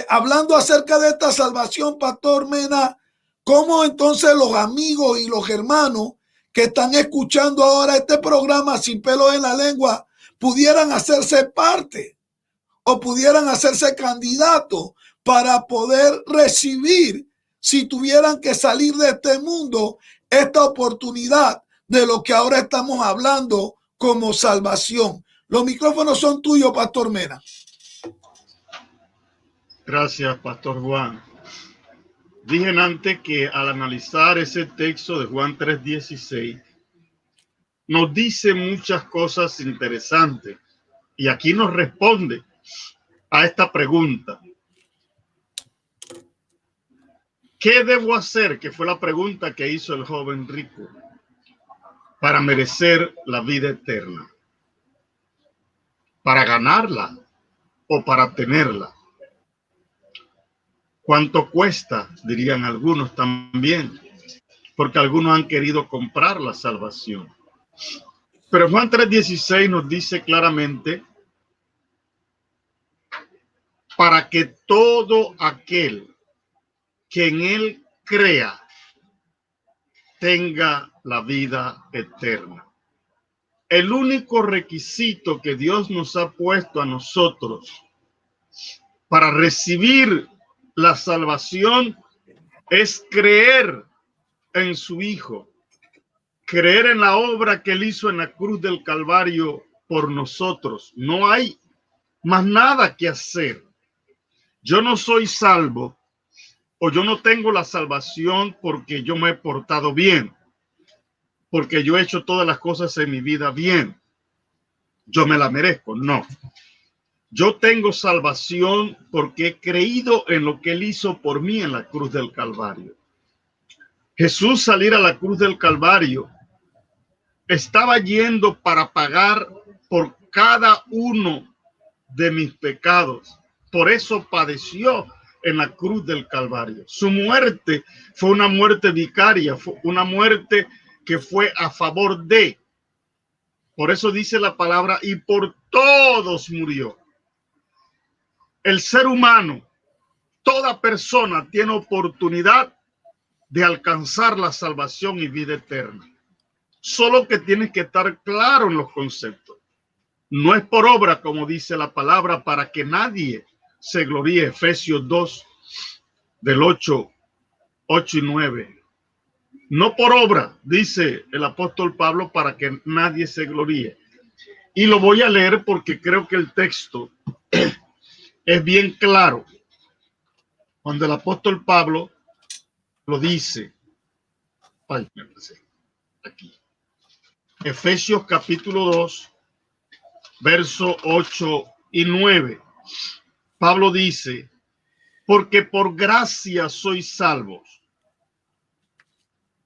Hablando acerca de esta salvación, Pastor Mena, ¿cómo entonces los amigos y los hermanos que están escuchando ahora este programa Sin Pelos en la Lengua pudieran hacerse parte o pudieran hacerse candidatos para poder recibir, si tuvieran que salir de este mundo, esta oportunidad de lo que ahora estamos hablando como salvación? Los micrófonos son tuyos, Pastor Mena. Gracias, Pastor Juan. Dije antes que al analizar ese texto de Juan 3:16, nos dice muchas cosas interesantes. Y aquí nos responde a esta pregunta. ¿Qué debo hacer? Que fue la pregunta que hizo el joven rico para merecer la vida eterna. ¿Para ganarla o para tenerla? ¿Cuánto cuesta? Dirían algunos también, porque algunos han querido comprar la salvación. Pero Juan 3:16 nos dice claramente, para que todo aquel que en él crea tenga la vida eterna. El único requisito que Dios nos ha puesto a nosotros Para recibir la salvación es creer en su Hijo, creer en la obra que él hizo en la cruz del Calvario por nosotros. No hay más nada que hacer. Yo no soy salvo o yo no tengo la salvación porque yo me he portado bien, porque yo he hecho todas las cosas en mi vida bien. Yo me la merezco. No. Yo tengo salvación porque he creído en lo que él hizo por mí en la cruz del Calvario. Jesús salir a la cruz del Calvario estaba yendo para pagar por cada uno de mis pecados. Por eso padeció en la cruz del Calvario. Su muerte fue una muerte vicaria, fue una muerte que fue a favor de. Por eso dice la palabra, y por todos murió. El ser humano, toda persona tiene oportunidad de alcanzar la salvación y vida eterna. Solo que tienes que estar claro en los conceptos. No es por obra, como dice la palabra, para que nadie se gloríe. Efesios 2, del 8 y 9. No por obra, dice el apóstol Pablo, para que nadie se gloríe. Y lo voy a leer porque creo que el texto es bien claro. Cuando el apóstol Pablo lo dice. Ay, me pasé. Aquí. Efesios capítulo 2, verso 8 y 9. Pablo dice, porque por gracia sois salvos.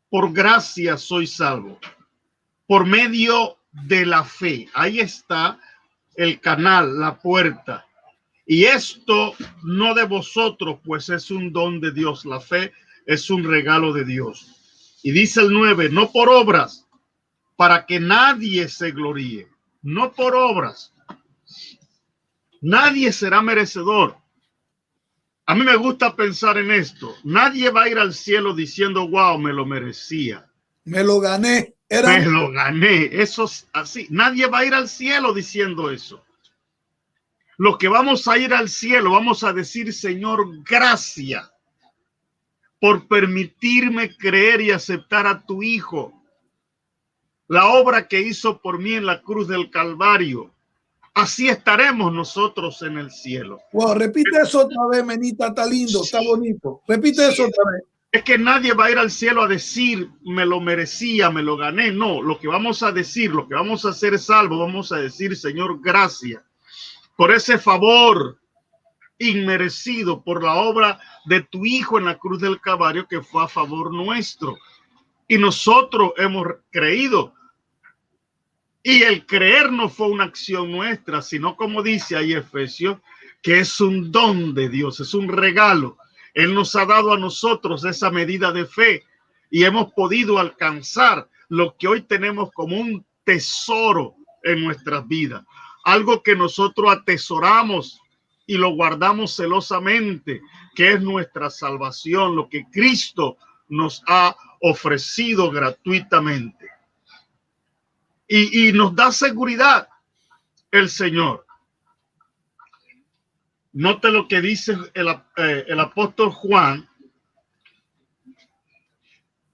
Por gracia sois salvos. Por medio de la fe. Ahí está el canal, la puerta. Y esto no de vosotros, pues es un don de Dios. La fe es un regalo de Dios. Y dice el 9, no por obras, para que nadie se gloríe. No por obras. Nadie será merecedor. A mí me gusta pensar en esto. Nadie va a ir al cielo diciendo, wow, me lo merecía. Me lo gané. Me lo gané. Eso es así. Nadie va a ir al cielo diciendo eso. Los que vamos a ir al cielo, vamos a decir, Señor, gracias por permitirme creer y aceptar a tu Hijo. La obra que hizo por mí en la cruz del Calvario. Así estaremos nosotros en el cielo. Wow, repite eso otra vez, Menita, está lindo, está bonito. Repite eso otra vez. Es que nadie va a ir al cielo a decir, me lo merecía, me lo gané. No, lo que vamos a decir, lo que vamos a hacer salvo, vamos a decir, Señor, gracias por ese favor inmerecido, por la obra de tu Hijo en la cruz del Calvario que fue a favor nuestro. Y nosotros hemos creído. Y el creer no fue una acción nuestra, sino como dice ahí Efesios, que es un don de Dios, es un regalo. Él nos ha dado a nosotros esa medida de fe y hemos podido alcanzar lo que hoy tenemos como un tesoro en nuestras vidas. Algo que nosotros atesoramos y lo guardamos celosamente, que es nuestra salvación, lo que Cristo nos ha ofrecido gratuitamente. Y nos da seguridad el Señor. Note lo que dice el apóstol Juan.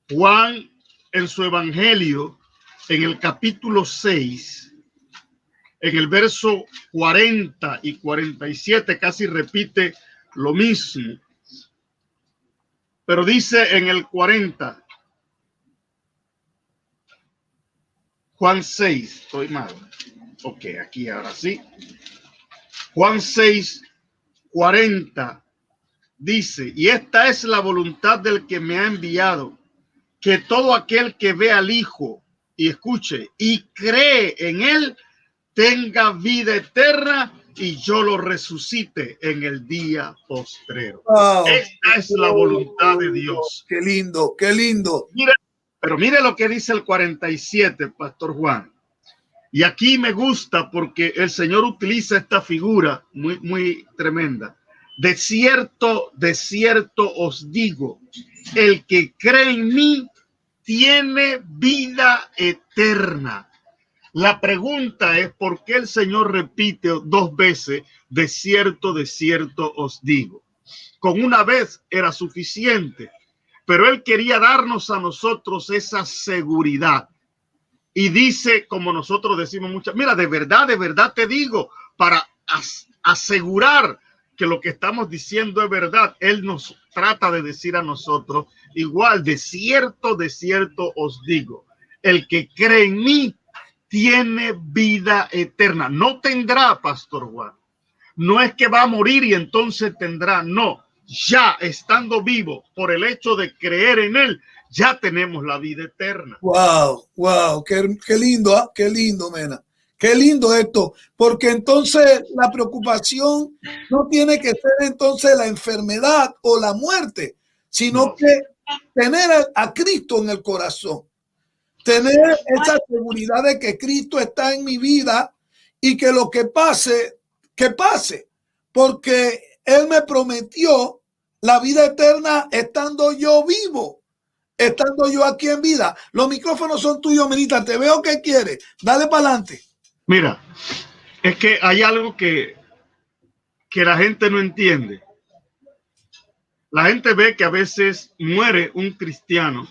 Juan en su evangelio, en el capítulo 6, en el verso 40 y 47, casi repite lo mismo. Pero dice en el 40, Juan 6, estoy mal. Ok, aquí ahora sí. Juan 6, 40 dice, y esta es la voluntad del que me ha enviado, que todo aquel que ve al Hijo y escuche y cree en él, tenga vida eterna y yo lo resucite en el día postrero. Wow. Esta es la voluntad de Dios. Qué lindo, qué lindo. Mira, pero mire lo que dice el 47, Pastor Juan. Y aquí me gusta porque el Señor utiliza esta figura muy tremenda. De cierto os digo, el que cree en mí tiene vida eterna. La pregunta es por qué el Señor repite 2 veces, de cierto os digo. Con una vez era suficiente, pero Él quería darnos a nosotros esa seguridad. Y dice, como nosotros decimos muchas, mira, de verdad te digo, para asegurar que lo que estamos diciendo es verdad, Él nos trata de decir a nosotros, igual, de cierto os digo, el que cree en mí tiene vida eterna. No tendrá, Pastor Juan. No es que va a morir y entonces tendrá, no. Ya estando vivo por el hecho de creer en Él, ya tenemos la vida eterna. Wow, qué lindo, ¿eh? Qué lindo, Mena. Qué lindo esto, porque entonces la preocupación no tiene que ser entonces la enfermedad o la muerte, sino No. que tener a Cristo en el corazón, tener esa seguridad de que Cristo está en mi vida y que lo que pase, porque Él me prometió la vida eterna estando yo vivo. Estando yo aquí en vida. Los micrófonos son tuyos, Menita. Te veo que quieres. Dale para adelante. Mira, es que hay algo que la gente no entiende. La gente ve que a veces muere un cristiano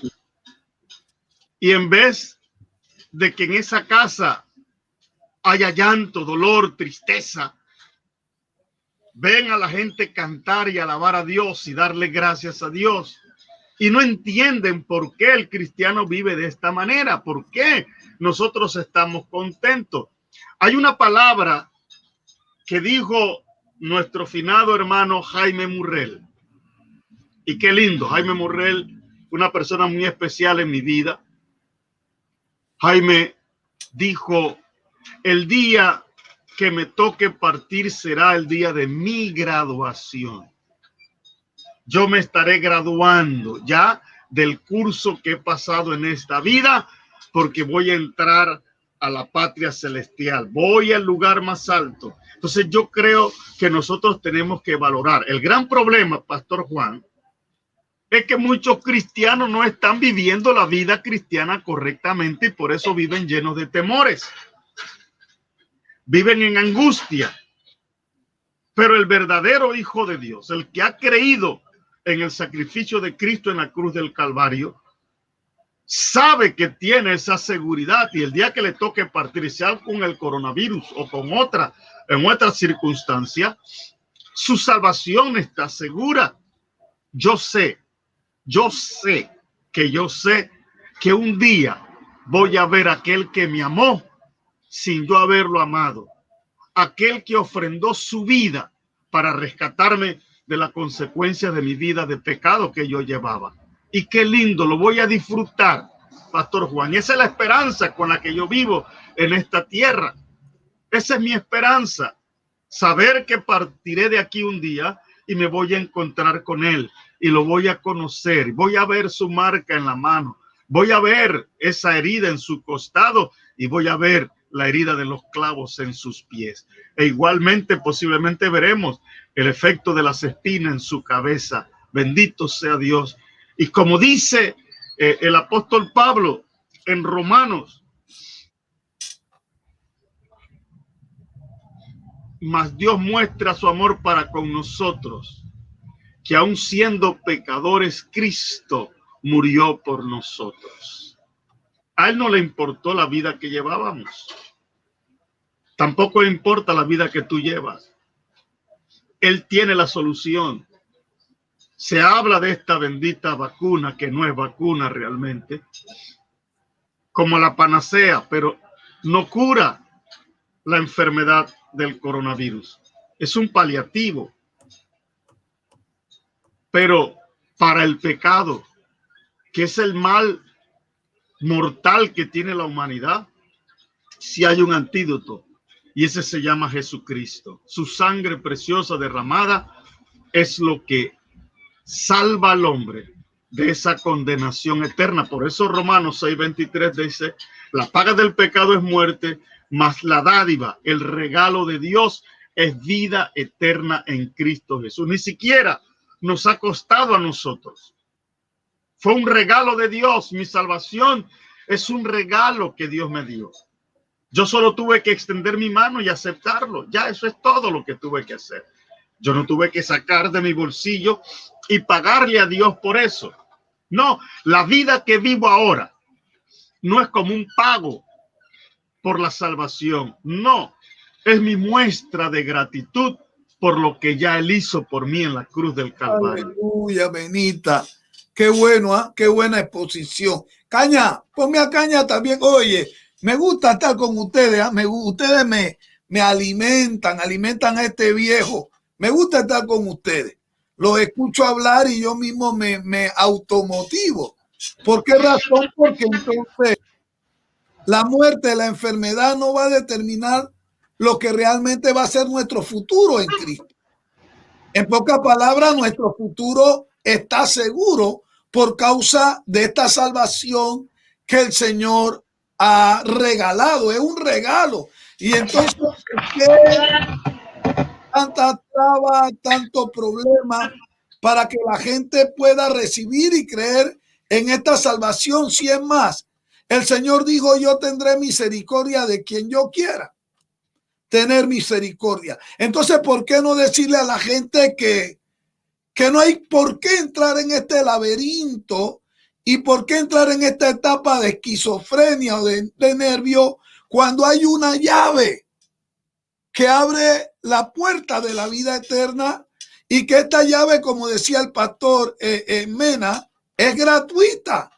y en vez de que en esa casa haya llanto, dolor, tristeza, ven a la gente cantar y alabar a Dios y darle gracias a Dios. Y no entienden por qué el cristiano vive de esta manera, por qué nosotros estamos contentos. Hay una palabra que dijo nuestro finado hermano Jaime Murrell. Y qué lindo, Jaime Murrell, una persona muy especial en mi vida. Jaime dijo, el día que me toque partir será el día de mi graduación. Yo me estaré graduando ya del curso que he pasado en esta vida, porque voy a entrar a la patria celestial, voy al lugar más alto. Entonces yo creo que nosotros tenemos que valorar. El gran problema, Pastor Juan, es que muchos cristianos no están viviendo la vida cristiana correctamente y por eso viven llenos de temores. Viven en angustia. Pero el verdadero Hijo de Dios, el que ha creído en el sacrificio de Cristo en la cruz del Calvario, sabe que tiene esa seguridad y el día que le toque partir, sea con el coronavirus o con en otra circunstancia, su salvación está segura. Yo sé que un día voy a ver a aquel que me amó sin yo haberlo amado, aquel que ofrendó su vida para rescatarme de la consecuencia de mi vida de pecado que yo llevaba. Y qué lindo, lo voy a disfrutar, Pastor Juan. Y esa es la esperanza con la que yo vivo en esta tierra. Esa es mi esperanza, saber que partiré de aquí un día y me voy a encontrar con Él y lo voy a conocer. Voy a ver su marca en la mano, voy a ver esa herida en su costado y voy a ver la herida de los clavos en sus pies. E igualmente posiblemente veremos el efecto de las espinas en su cabeza. Bendito sea Dios. Y como dice el apóstol Pablo en Romanos, mas Dios muestra su amor para con nosotros, que aun siendo pecadores, Cristo murió por nosotros. A Él no le importó la vida que llevábamos. Tampoco le importa la vida que tú llevas. Él tiene la solución. Se habla de esta bendita vacuna, que no es vacuna realmente, como la panacea, pero no cura la enfermedad del coronavirus. Es un paliativo. Pero para el pecado, que es el mal mortal que tiene la humanidad, sí hay un antídoto. Y ese se llama Jesucristo. Su sangre preciosa derramada es lo que salva al hombre de esa condenación eterna. Por eso Romanos 6:23 dice, la paga del pecado es muerte, mas la dádiva, el regalo de Dios es vida eterna en Cristo Jesús. Ni siquiera nos ha costado a nosotros. Fue un regalo de Dios. Mi salvación es un regalo que Dios me dio. Yo solo tuve que extender mi mano y aceptarlo. Ya eso es todo lo que tuve que hacer. Yo no tuve que sacar de mi bolsillo y pagarle a Dios por eso. No, la vida que vivo ahora no es como un pago por la salvación. No, es mi muestra de gratitud por lo que ya Él hizo por mí en la cruz del Calvario. Aleluya, Benita. Qué bueno, ¿eh? Qué buena exposición. Caña, ponme a Caña también. Oye, me gusta estar con ustedes. ¿Eh? Ustedes me alimentan a este viejo. Me gusta estar con ustedes. Los escucho hablar y yo mismo me automotivo. ¿Por qué razón? Porque entonces la muerte, la enfermedad no va a determinar lo que realmente va a ser nuestro futuro en Cristo. En pocas palabras, nuestro futuro está seguro por causa de esta salvación que el Señor ha regalado. Es un regalo. Y entonces, ¿qué tanta traba, tanto problema para que la gente pueda recibir y creer en esta salvación? Si es más, el Señor dijo, yo tendré misericordia de quien yo quiera tener misericordia. Entonces, ¿por qué no decirle a la gente que no hay por qué entrar en este laberinto y por qué entrar en esta etapa de esquizofrenia o de nervio cuando hay una llave que abre la puerta de la vida eterna y que esta llave, como decía el pastor Mena, es gratuita?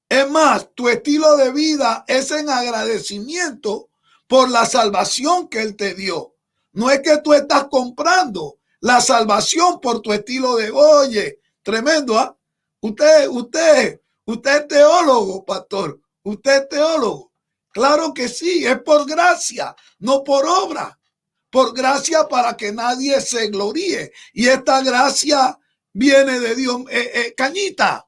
Es más, tu estilo de vida es en agradecimiento por la salvación que Él te dio. No es que tú estás comprando la salvación por tu estilo de, oye, tremendo, ¿ah? Usted es teólogo, pastor. Usted es teólogo. Claro que sí, es por gracia, no por obra. Por gracia para que nadie se gloríe. Y esta gracia viene de Dios. Cañita,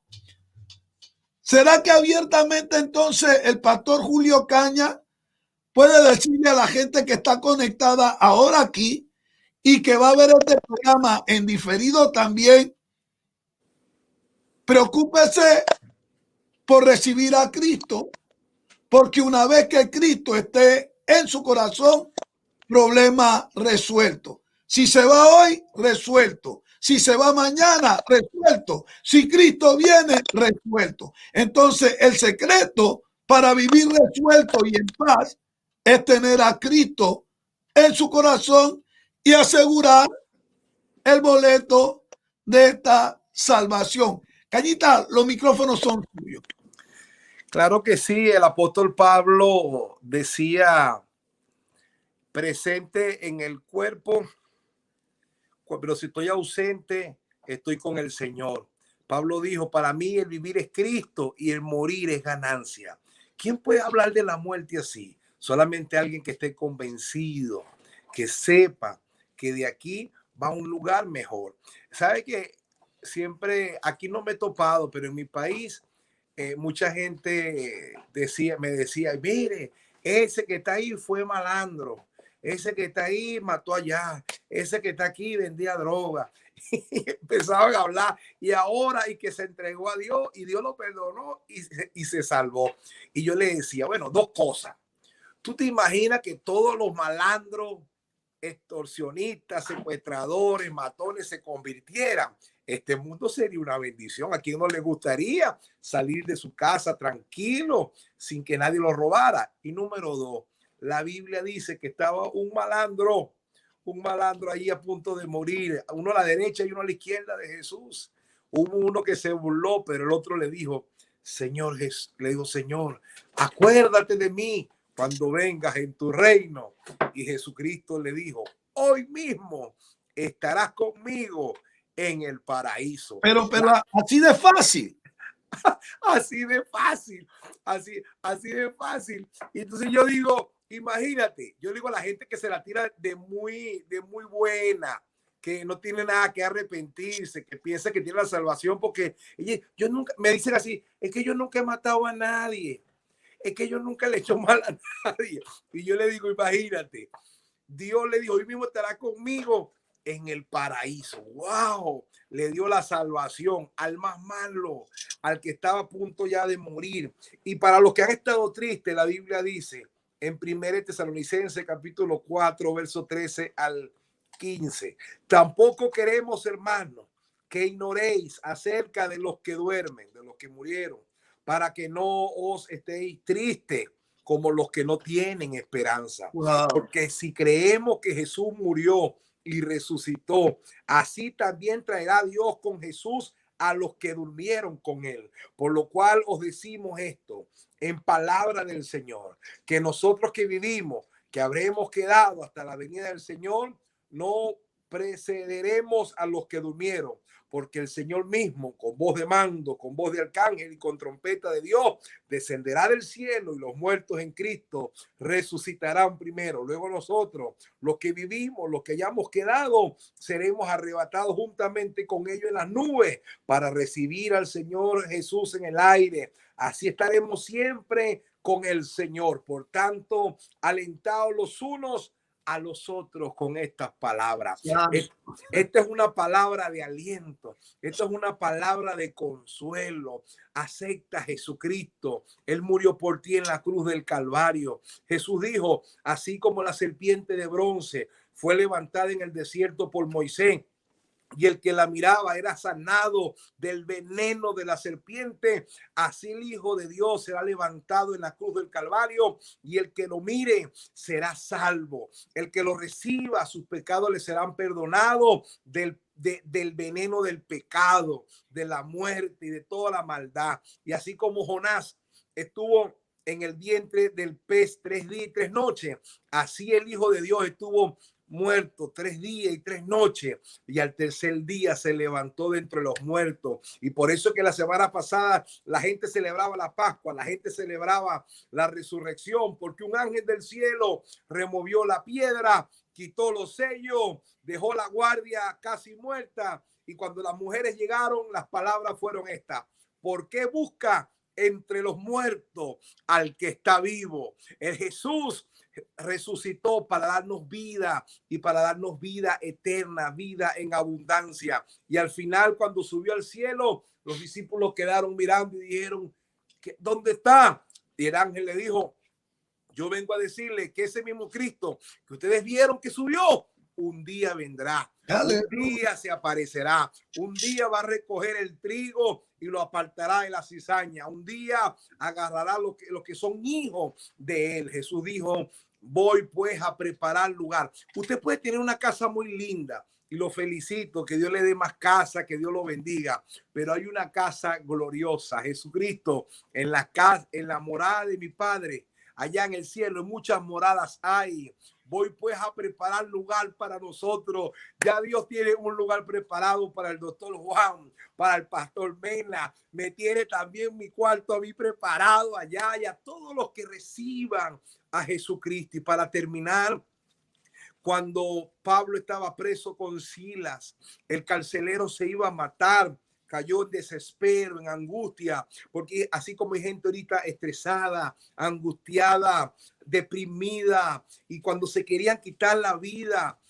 ¿será que abiertamente entonces el pastor Julio Caña puede decirle a la gente que está conectada ahora aquí y que va a ver este programa en diferido también, preocúpese por recibir a Cristo, porque una vez que Cristo esté en su corazón, problema resuelto? Si se va hoy, resuelto. Si se va mañana, resuelto. Si Cristo viene, resuelto. Entonces, el secreto para vivir resuelto y en paz es tener a Cristo en su corazón y asegurar el boleto de esta salvación. Cañita, los micrófonos son tuyos. Claro que sí, el apóstol Pablo decía, presente en el cuerpo, pero si estoy ausente, estoy con el Señor. Pablo dijo, para mí el vivir es Cristo y el morir es ganancia. ¿Quién puede hablar de la muerte así? Solamente alguien que esté convencido, que sepa que de aquí va a un lugar mejor. ¿Sabe que siempre, aquí no me he topado, pero en mi país mucha gente me decía, mire, ese que está ahí fue malandro, ese que está ahí mató allá, ese que está aquí vendía droga? Y empezaban a hablar, y ahora y que se entregó a Dios y Dios lo perdonó y se salvó. Y yo le decía, bueno, dos cosas. ¿Tú te imaginas que todos los malandros, extorsionistas, secuestradores, matones se convirtieran? Este mundo sería una bendición. ¿A quién no le gustaría salir de su casa tranquilo sin que nadie lo robara? Y número dos, la Biblia dice que estaba un malandro ahí a punto de morir, uno a la derecha y uno a la izquierda de Jesús. Hubo uno que se burló, pero el otro le dijo, Señor, acuérdate de mí cuando vengas en tu reino. Y Jesucristo le dijo, hoy mismo estarás conmigo en el paraíso. Pero así de fácil. Así de fácil, así de fácil. Y entonces yo digo, imagínate, yo digo a la gente que se la tira de muy buena, que no tiene nada que arrepentirse, que piensa que tiene la salvación, porque yo nunca, me dicen así, es que yo nunca he matado a nadie, es que yo nunca le he hecho mal a nadie. Y yo le digo, imagínate, Dios le dijo, hoy mismo estará conmigo en el paraíso. ¡Wow! Le dio la salvación al más malo, al que estaba a punto ya de morir. Y para los que han estado tristes, la Biblia dice en 1 Tesalonicenses capítulo 4, verso 13 al 15. Tampoco queremos, hermanos, que ignoréis acerca de los que duermen, de los que murieron, para que no os estéis tristes como los que no tienen esperanza. Wow. Porque si creemos que Jesús murió y resucitó, así también traerá Dios con Jesús a los que durmieron con él. Por lo cual os decimos esto en palabra del Señor, que nosotros que vivimos, que habremos quedado hasta la venida del Señor, no precederemos a los que durmieron, porque el Señor mismo, con voz de mando, con voz de arcángel y con trompeta de Dios, descenderá del cielo, y los muertos en Cristo resucitarán primero. Luego nosotros, los que vivimos, los que hayamos quedado, seremos arrebatados juntamente con ellos en las nubes para recibir al Señor Jesús en el aire. Así estaremos siempre con el Señor. Por tanto, alentados los unos a los otros con estas palabras. Esta es una palabra de aliento. Esta es una palabra de consuelo. Acepta a Jesucristo. Él murió por ti en la cruz del Calvario. Jesús dijo, así como la serpiente de bronce fue levantada en el desierto por Moisés, y el que la miraba era sanado del veneno de la serpiente, así el Hijo de Dios será levantado en la cruz del Calvario, y el que lo mire será salvo. El que lo reciba, sus pecados le serán perdonados del veneno del pecado, de la muerte y de toda la maldad. Y así como Jonás estuvo en el vientre del pez 3 días y 3 noches, así el Hijo de Dios estuvo muerto 3 días y 3 noches, y al tercer día se levantó de entre los muertos. Y por eso que la semana pasada la gente celebraba la Pascua, la gente celebraba la resurrección, porque un ángel del cielo removió la piedra, quitó los sellos, dejó la guardia casi muerta, y cuando las mujeres llegaron, las palabras fueron estas: ¿por qué busca entre los muertos al que está vivo? El Jesús resucitó para darnos vida, y para darnos vida eterna, vida en abundancia. Y al final, cuando subió al cielo, los discípulos quedaron mirando y dijeron, ¿dónde está? Y el ángel le dijo, yo vengo a decirle que ese mismo Cristo que ustedes vieron que subió, un día vendrá, un día se aparecerá, un día va a recoger el trigo y lo apartará de la cizaña, un día agarrará lo que son hijos de él. Jesús dijo, voy pues a preparar lugar. Usted puede tener una casa muy linda, y lo felicito, que Dios le dé más casa, que Dios lo bendiga, pero hay una casa gloriosa, Jesucristo, en la casa, en la morada de mi Padre, allá en el cielo, muchas moradas hay. Voy pues a preparar lugar para nosotros. Ya Dios tiene un lugar preparado para el doctor Juan, para el pastor Mena. Me tiene también mi cuarto a mí preparado allá, y a todos los que reciban a Jesucristo. Y para terminar, cuando Pablo estaba preso con Silas, el carcelero se iba a matar. Cayó en desespero, en angustia, porque así como hay gente ahorita estresada, angustiada, deprimida, y cuando se querían quitar la vida,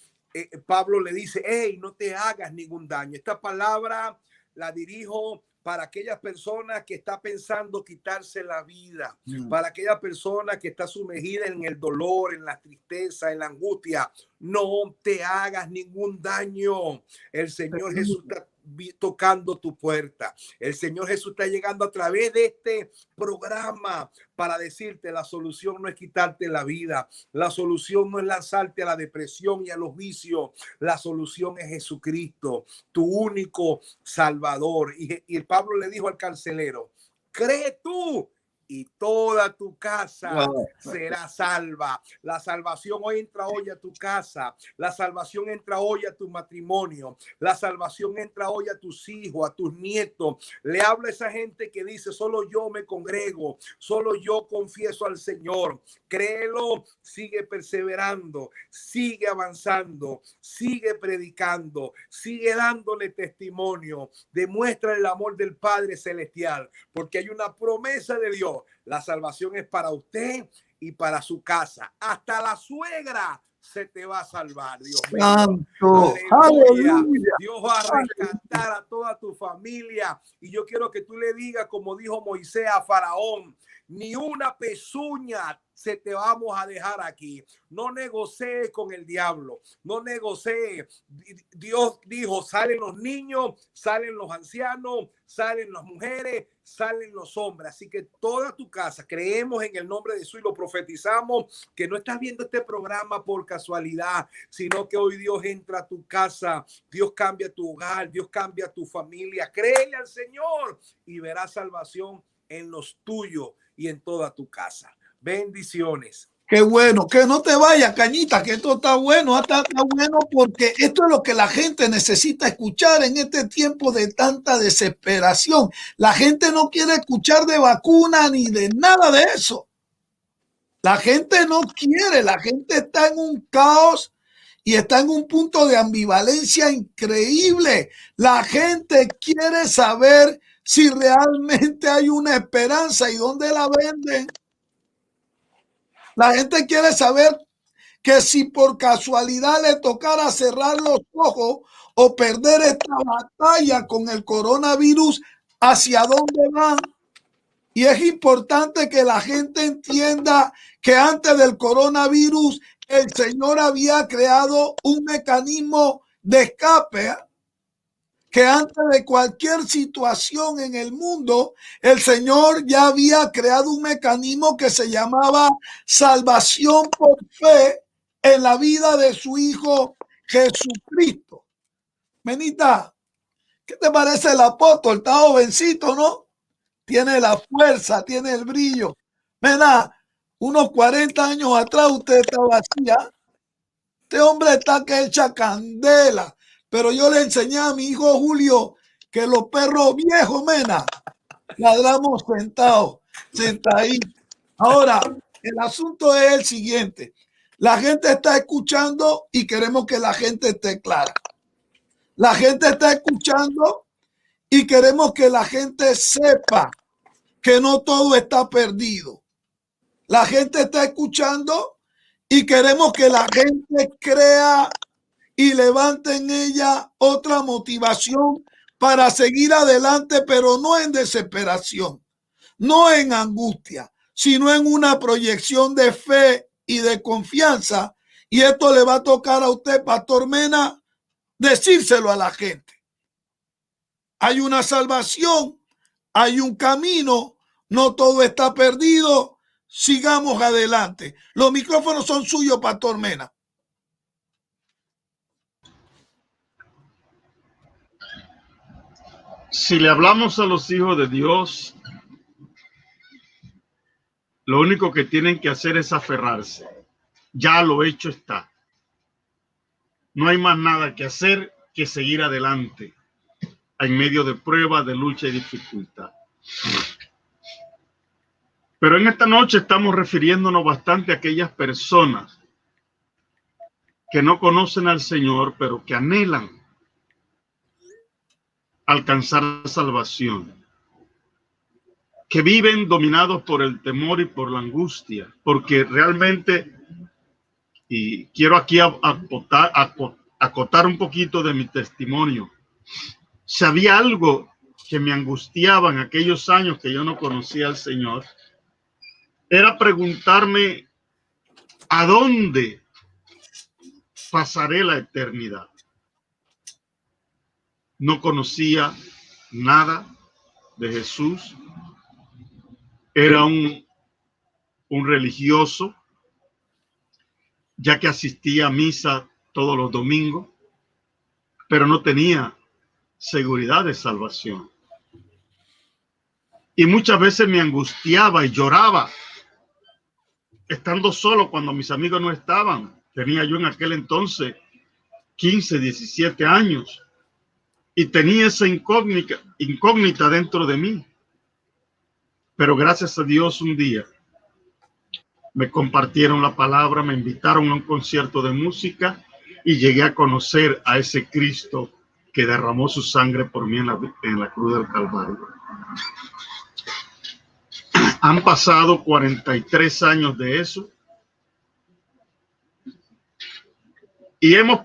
Pablo le dice, hey, no te hagas ningún daño. Esta palabra la dirijo para aquellas personas que está pensando quitarse la vida, para aquella persona que está sumergida en el dolor, en la tristeza, en la angustia. No te hagas ningún daño. El Señor Jesús está tocando tu puerta. El Señor Jesús está llegando a través de este programa para decirte, la solución no es quitarte la vida, la solución no es lanzarte a la depresión y a los vicios, la solución es Jesucristo, tu único Salvador. Y Pablo le dijo al carcelero, cree tú y toda tu casa será salva. La salvación hoy entra hoy a tu casa. La salvación entra hoy a tu matrimonio. La salvación entra hoy a tus hijos, a tus nietos. Le habla a esa gente que dice, solo yo me congrego, solo yo confieso al Señor. Créelo, sigue perseverando, sigue avanzando, sigue predicando, sigue dándole testimonio. Demuestra el amor del Padre Celestial, porque hay una promesa de Dios. La salvación es para usted y para su casa. Hasta la suegra se te va a salvar, Dios mío. Santo. Aleluya. Dios va a rescatar visitar a toda tu familia. Y yo quiero que tú le digas, como dijo Moisés a Faraón, ni una pezuña se te vamos a dejar aquí. No negocies con el diablo, no negocies. Dios dijo, salen los niños, salen los ancianos, salen las mujeres, salen los hombres. Así que toda tu casa, creemos en el nombre de Jesús y lo profetizamos, que no estás viendo este programa por casualidad, sino que hoy Dios entra a tu casa, Dios cambia tu hogar, Dios cambia tu familia. Créele al Señor y verás salvación en los tuyos y en toda tu casa. Bendiciones. Qué bueno, que no te vayas, Cañita, que esto está bueno, está bueno porque esto es lo que la gente necesita escuchar en este tiempo de tanta desesperación. La gente no quiere escuchar de vacuna ni de nada de eso. La gente no quiere, la gente está en un caos y está en un punto de ambivalencia increíble. La gente quiere saber si realmente hay una esperanza y dónde la venden. La gente quiere saber que si por casualidad le tocara cerrar los ojos o perder esta batalla con el coronavirus, ¿hacia dónde van? Y es importante que la gente entienda que antes del coronavirus el Señor había creado un mecanismo de escape, que antes de cualquier situación en el mundo, el Señor ya había creado un mecanismo que se llamaba salvación por fe en la vida de su Hijo Jesucristo. Menita, ¿qué te parece el apóstol? Está jovencito, ¿no? Tiene la fuerza, tiene el brillo. Mira, unos 40 años atrás usted estaba así, ¿eh? Este hombre está que echa candela. Pero yo le enseñé a mi hijo Julio que los perros viejos, mena, ladramos sentaditos. Ahora, el asunto es el siguiente. La gente está escuchando y queremos que la gente esté clara. La gente está escuchando y queremos que la gente sepa que no todo está perdido. La gente está escuchando y queremos que la gente crea y levante en ella otra motivación para seguir adelante, pero no en desesperación, no en angustia, sino en una proyección de fe y de confianza. Y esto le va a tocar a usted, Pastor Mena, decírselo a la gente. Hay una salvación, hay un camino, no todo está perdido. Sigamos adelante. Los micrófonos son suyos, Pastor Mena. Si le hablamos a los hijos de Dios, lo único que tienen que hacer es aferrarse. Ya lo hecho está. No hay más nada que hacer que seguir adelante en medio de pruebas, de lucha y dificultad. Pero en esta noche estamos refiriéndonos bastante a aquellas personas que no conocen al Señor, pero que anhelan alcanzar salvación, que viven dominados por el temor y por la angustia, porque realmente, y quiero aquí acotar un poquito de mi testimonio, si había algo que me angustiaba en aquellos años que yo no conocía al Señor, era preguntarme ¿a dónde pasaré la eternidad? No conocía nada de Jesús. Era un religioso, ya que asistía a misa todos los domingos, pero no tenía seguridad de salvación. Y muchas veces me angustiaba y lloraba, estando solo cuando mis amigos no estaban. Tenía yo en aquel entonces 15, 17 años. Y tenía esa incógnita dentro de mí. Pero gracias a Dios un día me compartieron la palabra, me invitaron a un concierto de música y llegué a conocer a ese Cristo que derramó su sangre por mí en la cruz del Calvario. Han pasado 43 años de eso y hemos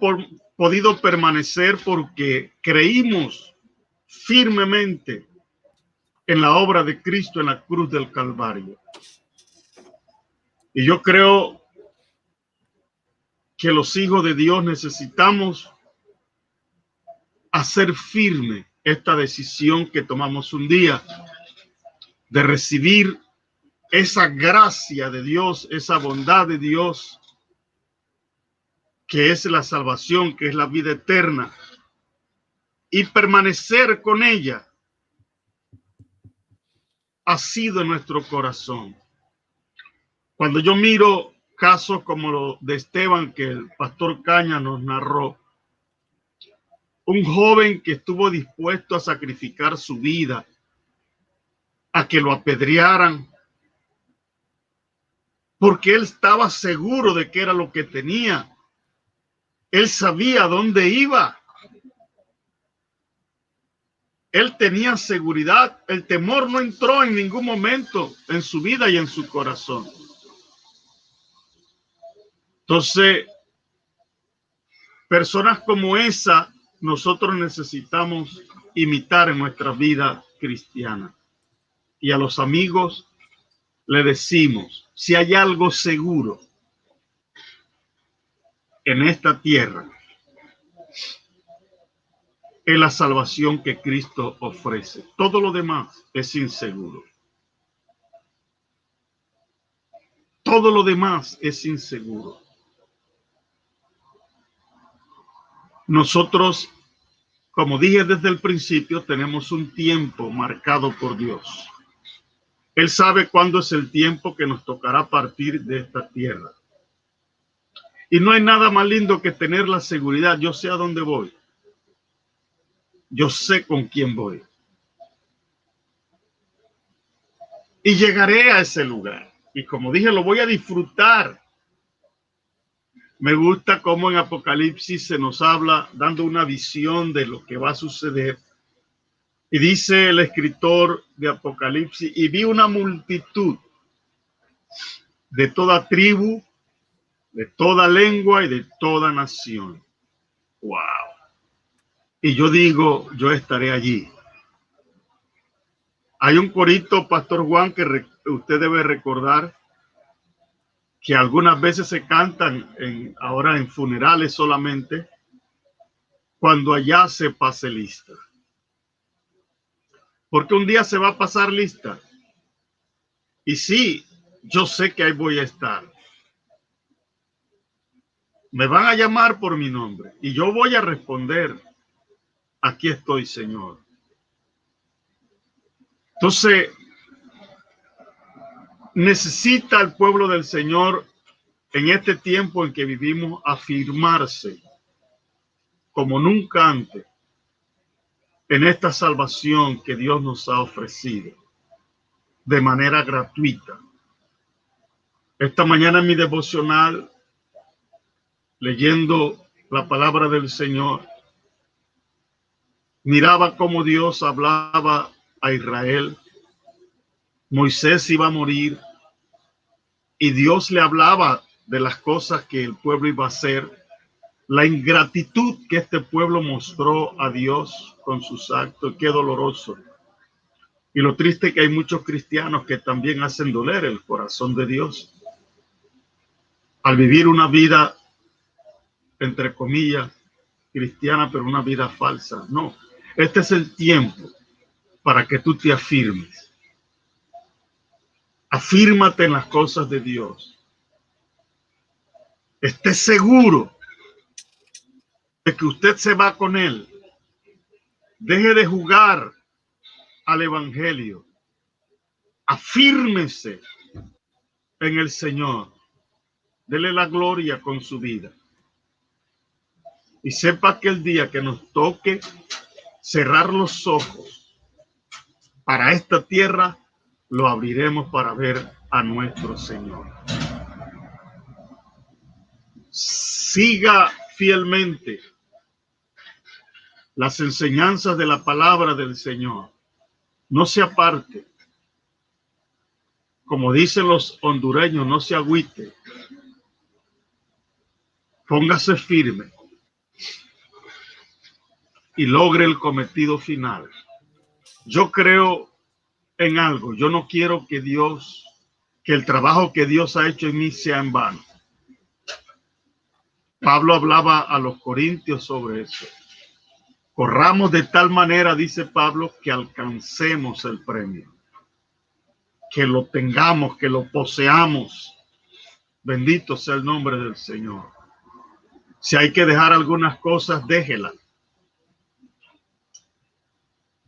podido permanecer porque creímos firmemente en la obra de Cristo en la cruz del Calvario. Y yo creo que los hijos de Dios necesitamos hacer firme esta decisión que tomamos un día de recibir esa gracia de Dios, esa bondad de Dios, que es la salvación, que es la vida eterna, y permanecer con ella ha sido en nuestro corazón. Cuando yo miro casos como lo de Esteban, que el pastor Caña nos narró, un joven que estuvo dispuesto a sacrificar su vida, a que lo apedrearan, porque él estaba seguro de que era lo que tenía. Él sabía dónde iba. Él tenía seguridad. El temor no entró en ningún momento en su vida y en su corazón. Entonces, personas como esa nosotros necesitamos imitar en nuestra vida cristiana. Y a los amigos le decimos, si hay algo seguro en esta tierra, es la salvación que Cristo ofrece. Todo lo demás es inseguro. Todo lo demás es inseguro. Nosotros, como dije desde el principio, tenemos un tiempo marcado por Dios. Él sabe cuándo es el tiempo que nos tocará partir de esta tierra. Y no hay nada más lindo que tener la seguridad. Yo sé a dónde voy. Yo sé con quién voy. Y llegaré a ese lugar. Y como dije, lo voy a disfrutar. Me gusta cómo en Apocalipsis se nos habla dando una visión de lo que va a suceder. Y dice el escritor de Apocalipsis, y vi una multitud de toda tribu, de toda lengua y de toda nación. ¡Wow! Y yo digo, yo estaré allí. Hay un corito, Pastor Juan, que usted debe recordar, que algunas veces se cantan ahora en funerales solamente, cuando allá se pase lista. Porque un día se va a pasar lista. Y sí, yo sé que ahí voy a estar. Me van a llamar por mi nombre y yo voy a responder, aquí estoy, Señor. Entonces, necesita el pueblo del Señor en este tiempo en que vivimos afirmarse como nunca antes en esta salvación que Dios nos ha ofrecido de manera gratuita. Esta mañana en mi devocional, leyendo la palabra del Señor, miraba cómo Dios hablaba a Israel. Moisés iba a morir y Dios le hablaba de las cosas que el pueblo iba a hacer, la ingratitud que este pueblo mostró a Dios con sus actos. Qué doloroso. Y lo triste es que hay muchos cristianos que también hacen doler el corazón de Dios al vivir una vida, entre comillas, cristiana, pero una vida falsa. No, este es el tiempo para que tú te afirmes. Afírmate en las cosas de Dios. Esté seguro de que usted se va con Él. Deje de jugar al evangelio. Afírmese en el Señor. Dele la gloria con su vida. Y sepa que el día que nos toque cerrar los ojos para esta tierra, lo abriremos para ver a nuestro Señor. Siga fielmente las enseñanzas de la palabra del Señor. No se aparte. Como dicen los hondureños, no se agüite. Póngase firme. y logre el cometido final. Yo creo en algo. Yo no quiero que el trabajo que Dios ha hecho en mí sea en vano. Pablo hablaba a los corintios sobre eso. Corramos de tal manera, dice Pablo, que alcancemos el premio, que lo tengamos, que lo poseamos. Bendito sea el nombre del Señor. Si hay que dejar algunas cosas, déjelas.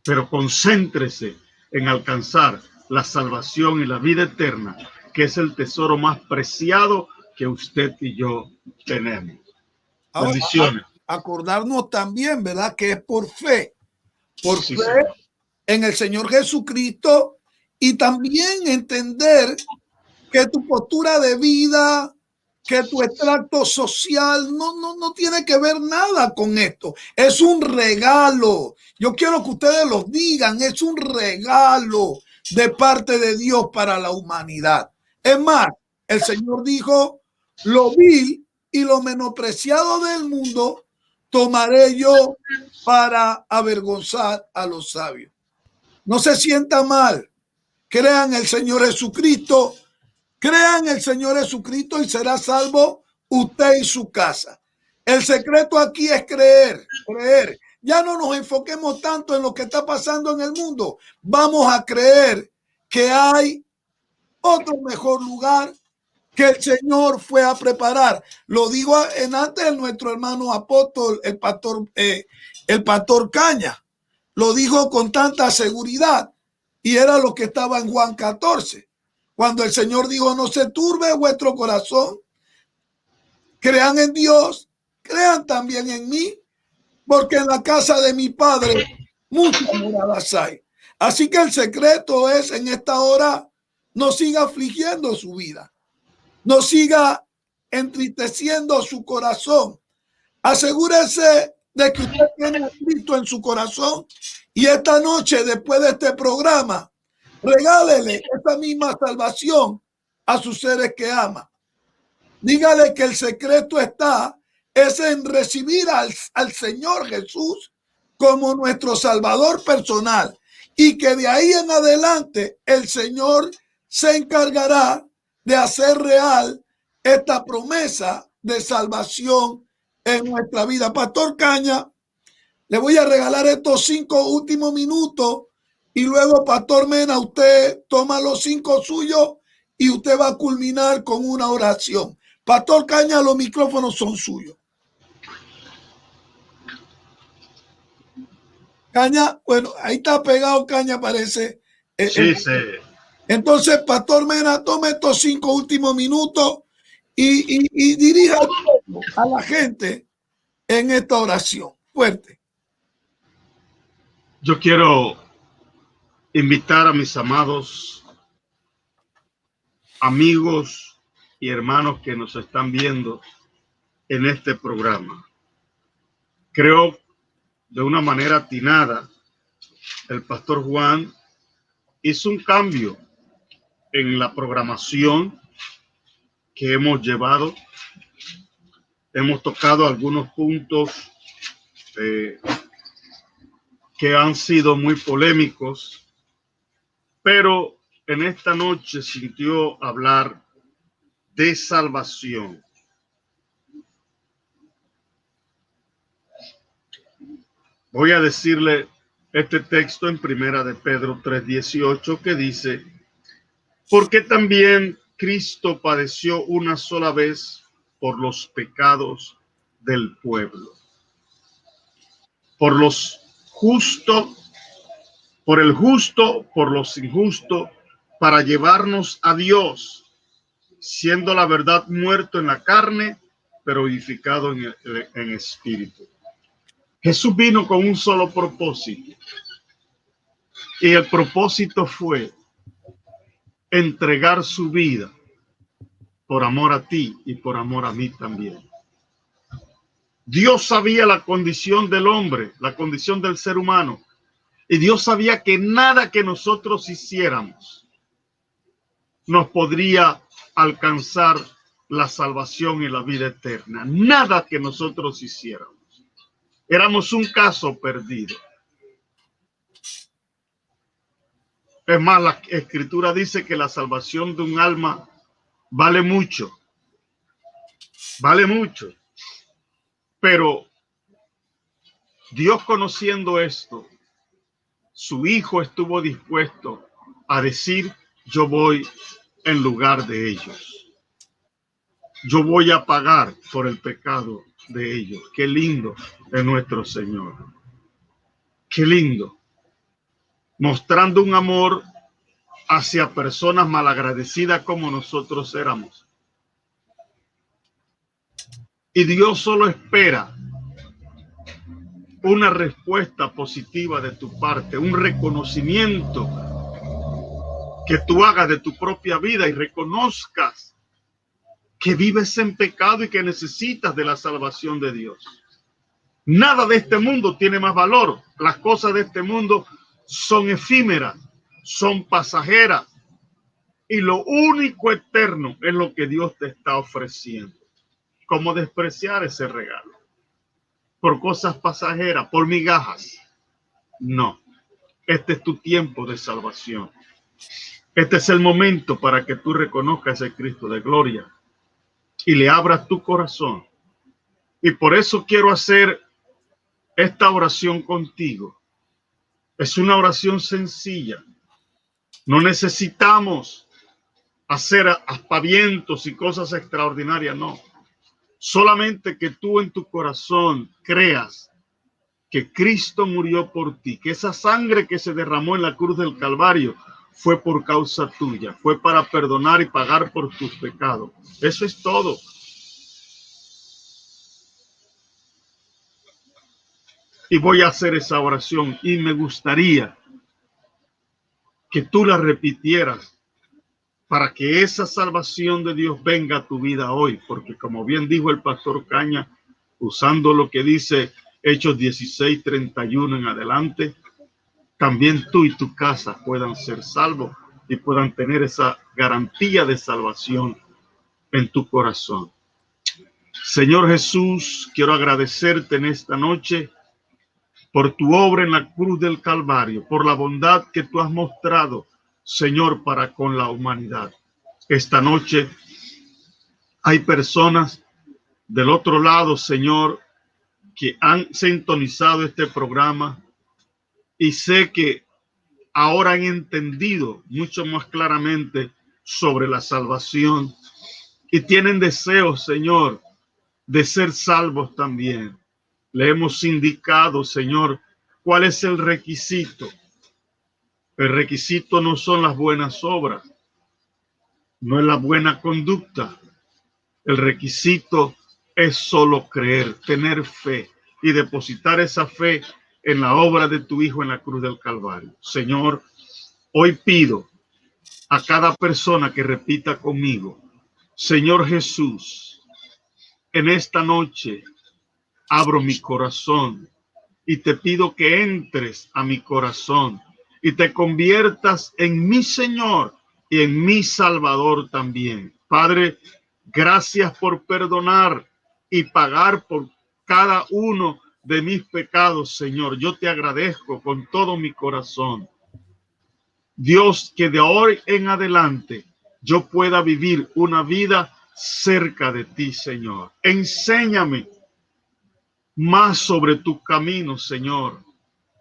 Pero concéntrese en alcanzar la salvación y la vida eterna, que es el tesoro más preciado que usted y yo tenemos. Ahora, Bendiciones. acordarnos también, ¿verdad? Que es por fe. Por Sí, fe señor. en el Señor Jesucristo, y también entender que tu postura de vida, que tu extracto social no tiene que ver nada con esto. Es un regalo. Yo quiero que ustedes lo digan. Es un regalo de parte de Dios para la humanidad. Es más, el Señor dijo, lo vil y lo menospreciado del mundo tomaré yo para avergonzar a los sabios. No se sienta mal. Crean el Señor Jesucristo. Crean el Señor Jesucristo y será salvo usted y su casa. El secreto aquí es creer, creer. Ya no nos enfoquemos tanto en lo que está pasando en el mundo. Vamos a creer que hay otro mejor lugar que el Señor fue a preparar. Lo digo en antes de nuestro hermano apóstol, el pastor Caña. Lo dijo con tanta seguridad y era lo que estaba en Juan 14. Cuando el Señor dijo, no se turbe vuestro corazón, crean en Dios, crean también en mí, porque en la casa de mi Padre muchas moradas hay. Así que el secreto es en esta hora, no siga afligiendo su vida, no siga entristeciendo su corazón. Asegúrese de que usted tiene a Cristo en su corazón y esta noche, después de este programa, regálele esa misma salvación a sus seres que ama. Dígale que el secreto es en recibir al Señor Jesús como nuestro Salvador personal y que de ahí en adelante el Señor se encargará de hacer real esta promesa de salvación en nuestra vida. Pastor Caña, le voy a regalar estos 5 últimos minutos y luego, Pastor Mena, usted toma los 5 suyos y usted va a culminar con una oración. Pastor Caña, los micrófonos son suyos. Caña, bueno, ahí está pegado Caña, parece. Sí, sí. Entonces, Pastor Mena, tome estos 5 últimos minutos y dirija a la gente en esta oración. Fuerte. Yo quiero invitar a mis amados amigos y hermanos que nos están viendo en este programa. Creo de una manera atinada, el pastor Juan hizo un cambio en la programación que hemos llevado. Hemos tocado algunos puntos que han sido muy polémicos, pero en esta noche sintió hablar de salvación. Voy a decirle este texto en Primera de Pedro 3:18 que dice, porque también Cristo padeció una sola vez por los pecados del pueblo, por los justos, por el justo, por los injustos, para llevarnos a Dios, siendo la verdad muerto en la carne, pero vivificado en espíritu. Jesús vino con un solo propósito, y el propósito fue entregar su vida por amor a ti y por amor a mí también. Dios sabía la condición del hombre, la condición del ser humano, y Dios sabía que nada que nosotros hiciéramos nos podría alcanzar la salvación y la vida eterna. Nada que nosotros hiciéramos. Éramos un caso perdido. Es más, la Escritura dice que la salvación de un alma vale mucho. Vale mucho. Pero Dios, conociendo esto, su Hijo estuvo dispuesto a decir: yo voy en lugar de ellos. Yo voy a pagar por el pecado de ellos. Qué lindo es nuestro Señor. Qué lindo. Mostrando un amor hacia personas malagradecidas como nosotros éramos. Y Dios solo espera una respuesta positiva de tu parte, un reconocimiento que tú hagas de tu propia vida y reconozcas que vives en pecado y que necesitas de la salvación de Dios. Nada de este mundo tiene más valor. Las cosas de este mundo son efímeras, son pasajeras, y lo único eterno es lo que Dios te está ofreciendo. ¿Cómo despreciar ese regalo? Por cosas pasajeras, por migajas. No, este es tu tiempo de salvación. Este es el momento para que tú reconozcas a ese Cristo de gloria y le abras tu corazón. Y por eso quiero hacer esta oración contigo. Es una oración sencilla. No necesitamos hacer aspavientos y cosas extraordinarias, no. Solamente que tú en tu corazón creas que Cristo murió por ti, que esa sangre que se derramó en la cruz del Calvario fue por causa tuya, fue para perdonar y pagar por tus pecados. Eso es todo. Y voy a hacer esa oración y me gustaría que tú la repitieras para que esa salvación de Dios venga a tu vida hoy, porque como bien dijo el pastor Caña, usando lo que dice Hechos 16:31 en adelante, también tú y tu casa puedan ser salvos y puedan tener esa garantía de salvación en tu corazón. Señor Jesús, quiero agradecerte en esta noche por tu obra en la cruz del Calvario, por la bondad que tú has mostrado, Señor, para con la humanidad. Esta noche hay personas del otro lado, Señor, que han sintonizado este programa y sé que ahora han entendido mucho más claramente sobre la salvación y tienen deseos, Señor, de ser salvos también. Le hemos indicado, Señor, cuál es el requisito. El requisito no son las buenas obras, no es la buena conducta. El requisito es solo creer, tener fe y depositar esa fe en la obra de tu Hijo en la cruz del Calvario. Señor, hoy pido a cada persona que repita conmigo: Señor Jesús, en esta noche abro mi corazón y te pido que entres a mi corazón y te conviertas en mi Señor y en mi Salvador también. Padre, gracias por perdonar y pagar por cada uno de mis pecados, Señor. Yo te agradezco con todo mi corazón. Dios, que de hoy en adelante yo pueda vivir una vida cerca de ti, Señor. Enséñame más sobre tu camino, Señor,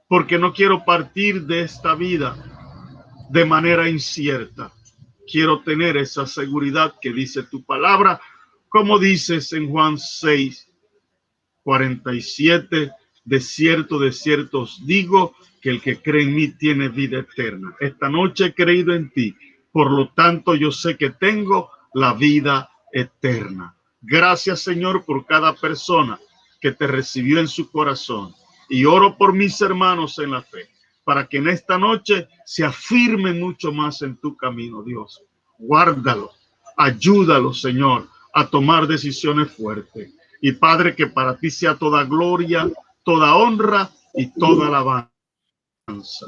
porque no quiero partir de esta vida de manera incierta. Quiero tener esa seguridad que dice tu palabra, como dices en Juan 6:47, de cierto os digo que el que cree en mí tiene vida eterna. Esta noche he creído en ti, por lo tanto yo sé que tengo la vida eterna. Gracias, Señor, por cada persona que te recibió en su corazón, y oro por mis hermanos en la fe, para que en esta noche se afirmen mucho más en tu camino, Dios. Guárdalo, ayúdalo, Señor, a tomar decisiones fuertes. Y Padre, que para ti sea toda gloria, toda honra y toda alabanza.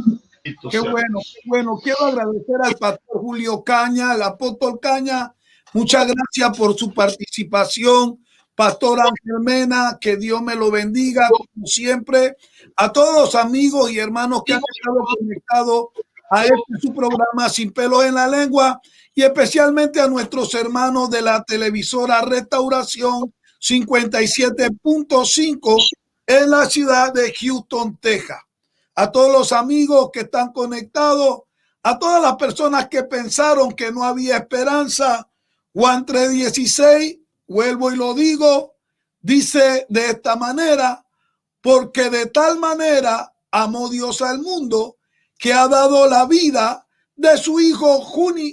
Qué bueno, qué bueno. Quiero agradecer al pastor Julio Caña, al apóstol Caña. Muchas gracias por su participación Pastor Ángel Mena, que Dios me lo bendiga, como siempre. A todos los amigos y hermanos que han estado conectados a su programa Sin Pelos en la Lengua, y especialmente a nuestros hermanos de la televisora Restauración 57.5 en la ciudad de Houston, Texas. A todos los amigos que están conectados, a todas las personas que pensaron que no había esperanza. Juan 3:16, vuelvo y lo digo, dice de esta manera: porque de tal manera amó Dios al mundo, que ha dado la vida de su Hijo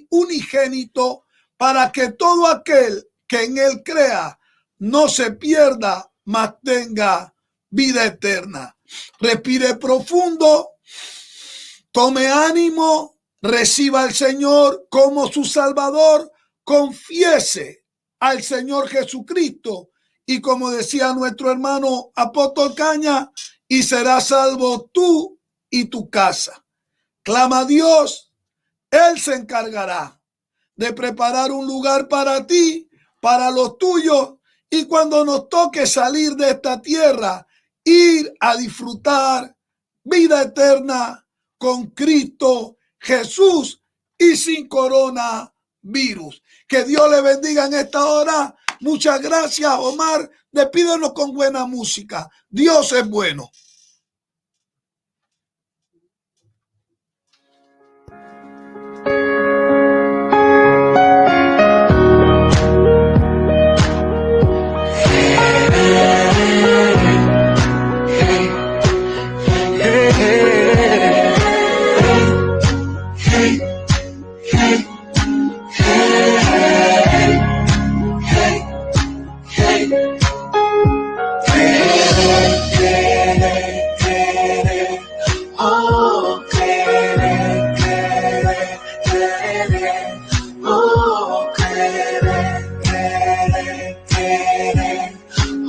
unigénito, para que todo aquel que en él crea no se pierda, mas tenga vida eterna. Respire profundo, tome ánimo, reciba al Señor como su Salvador, confiese al Señor Jesucristo, y como decía nuestro hermano Apóstol Caña, y serás salvo tú y tu casa. Clama a Dios, Él se encargará de preparar un lugar para ti, para los tuyos, y cuando nos toque salir de esta tierra, ir a disfrutar vida eterna con Cristo Jesús y sin coronavirus. Que Dios le bendiga en esta hora. Muchas gracias, Omar. Despídenos con buena música. Dios es bueno.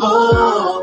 Oh,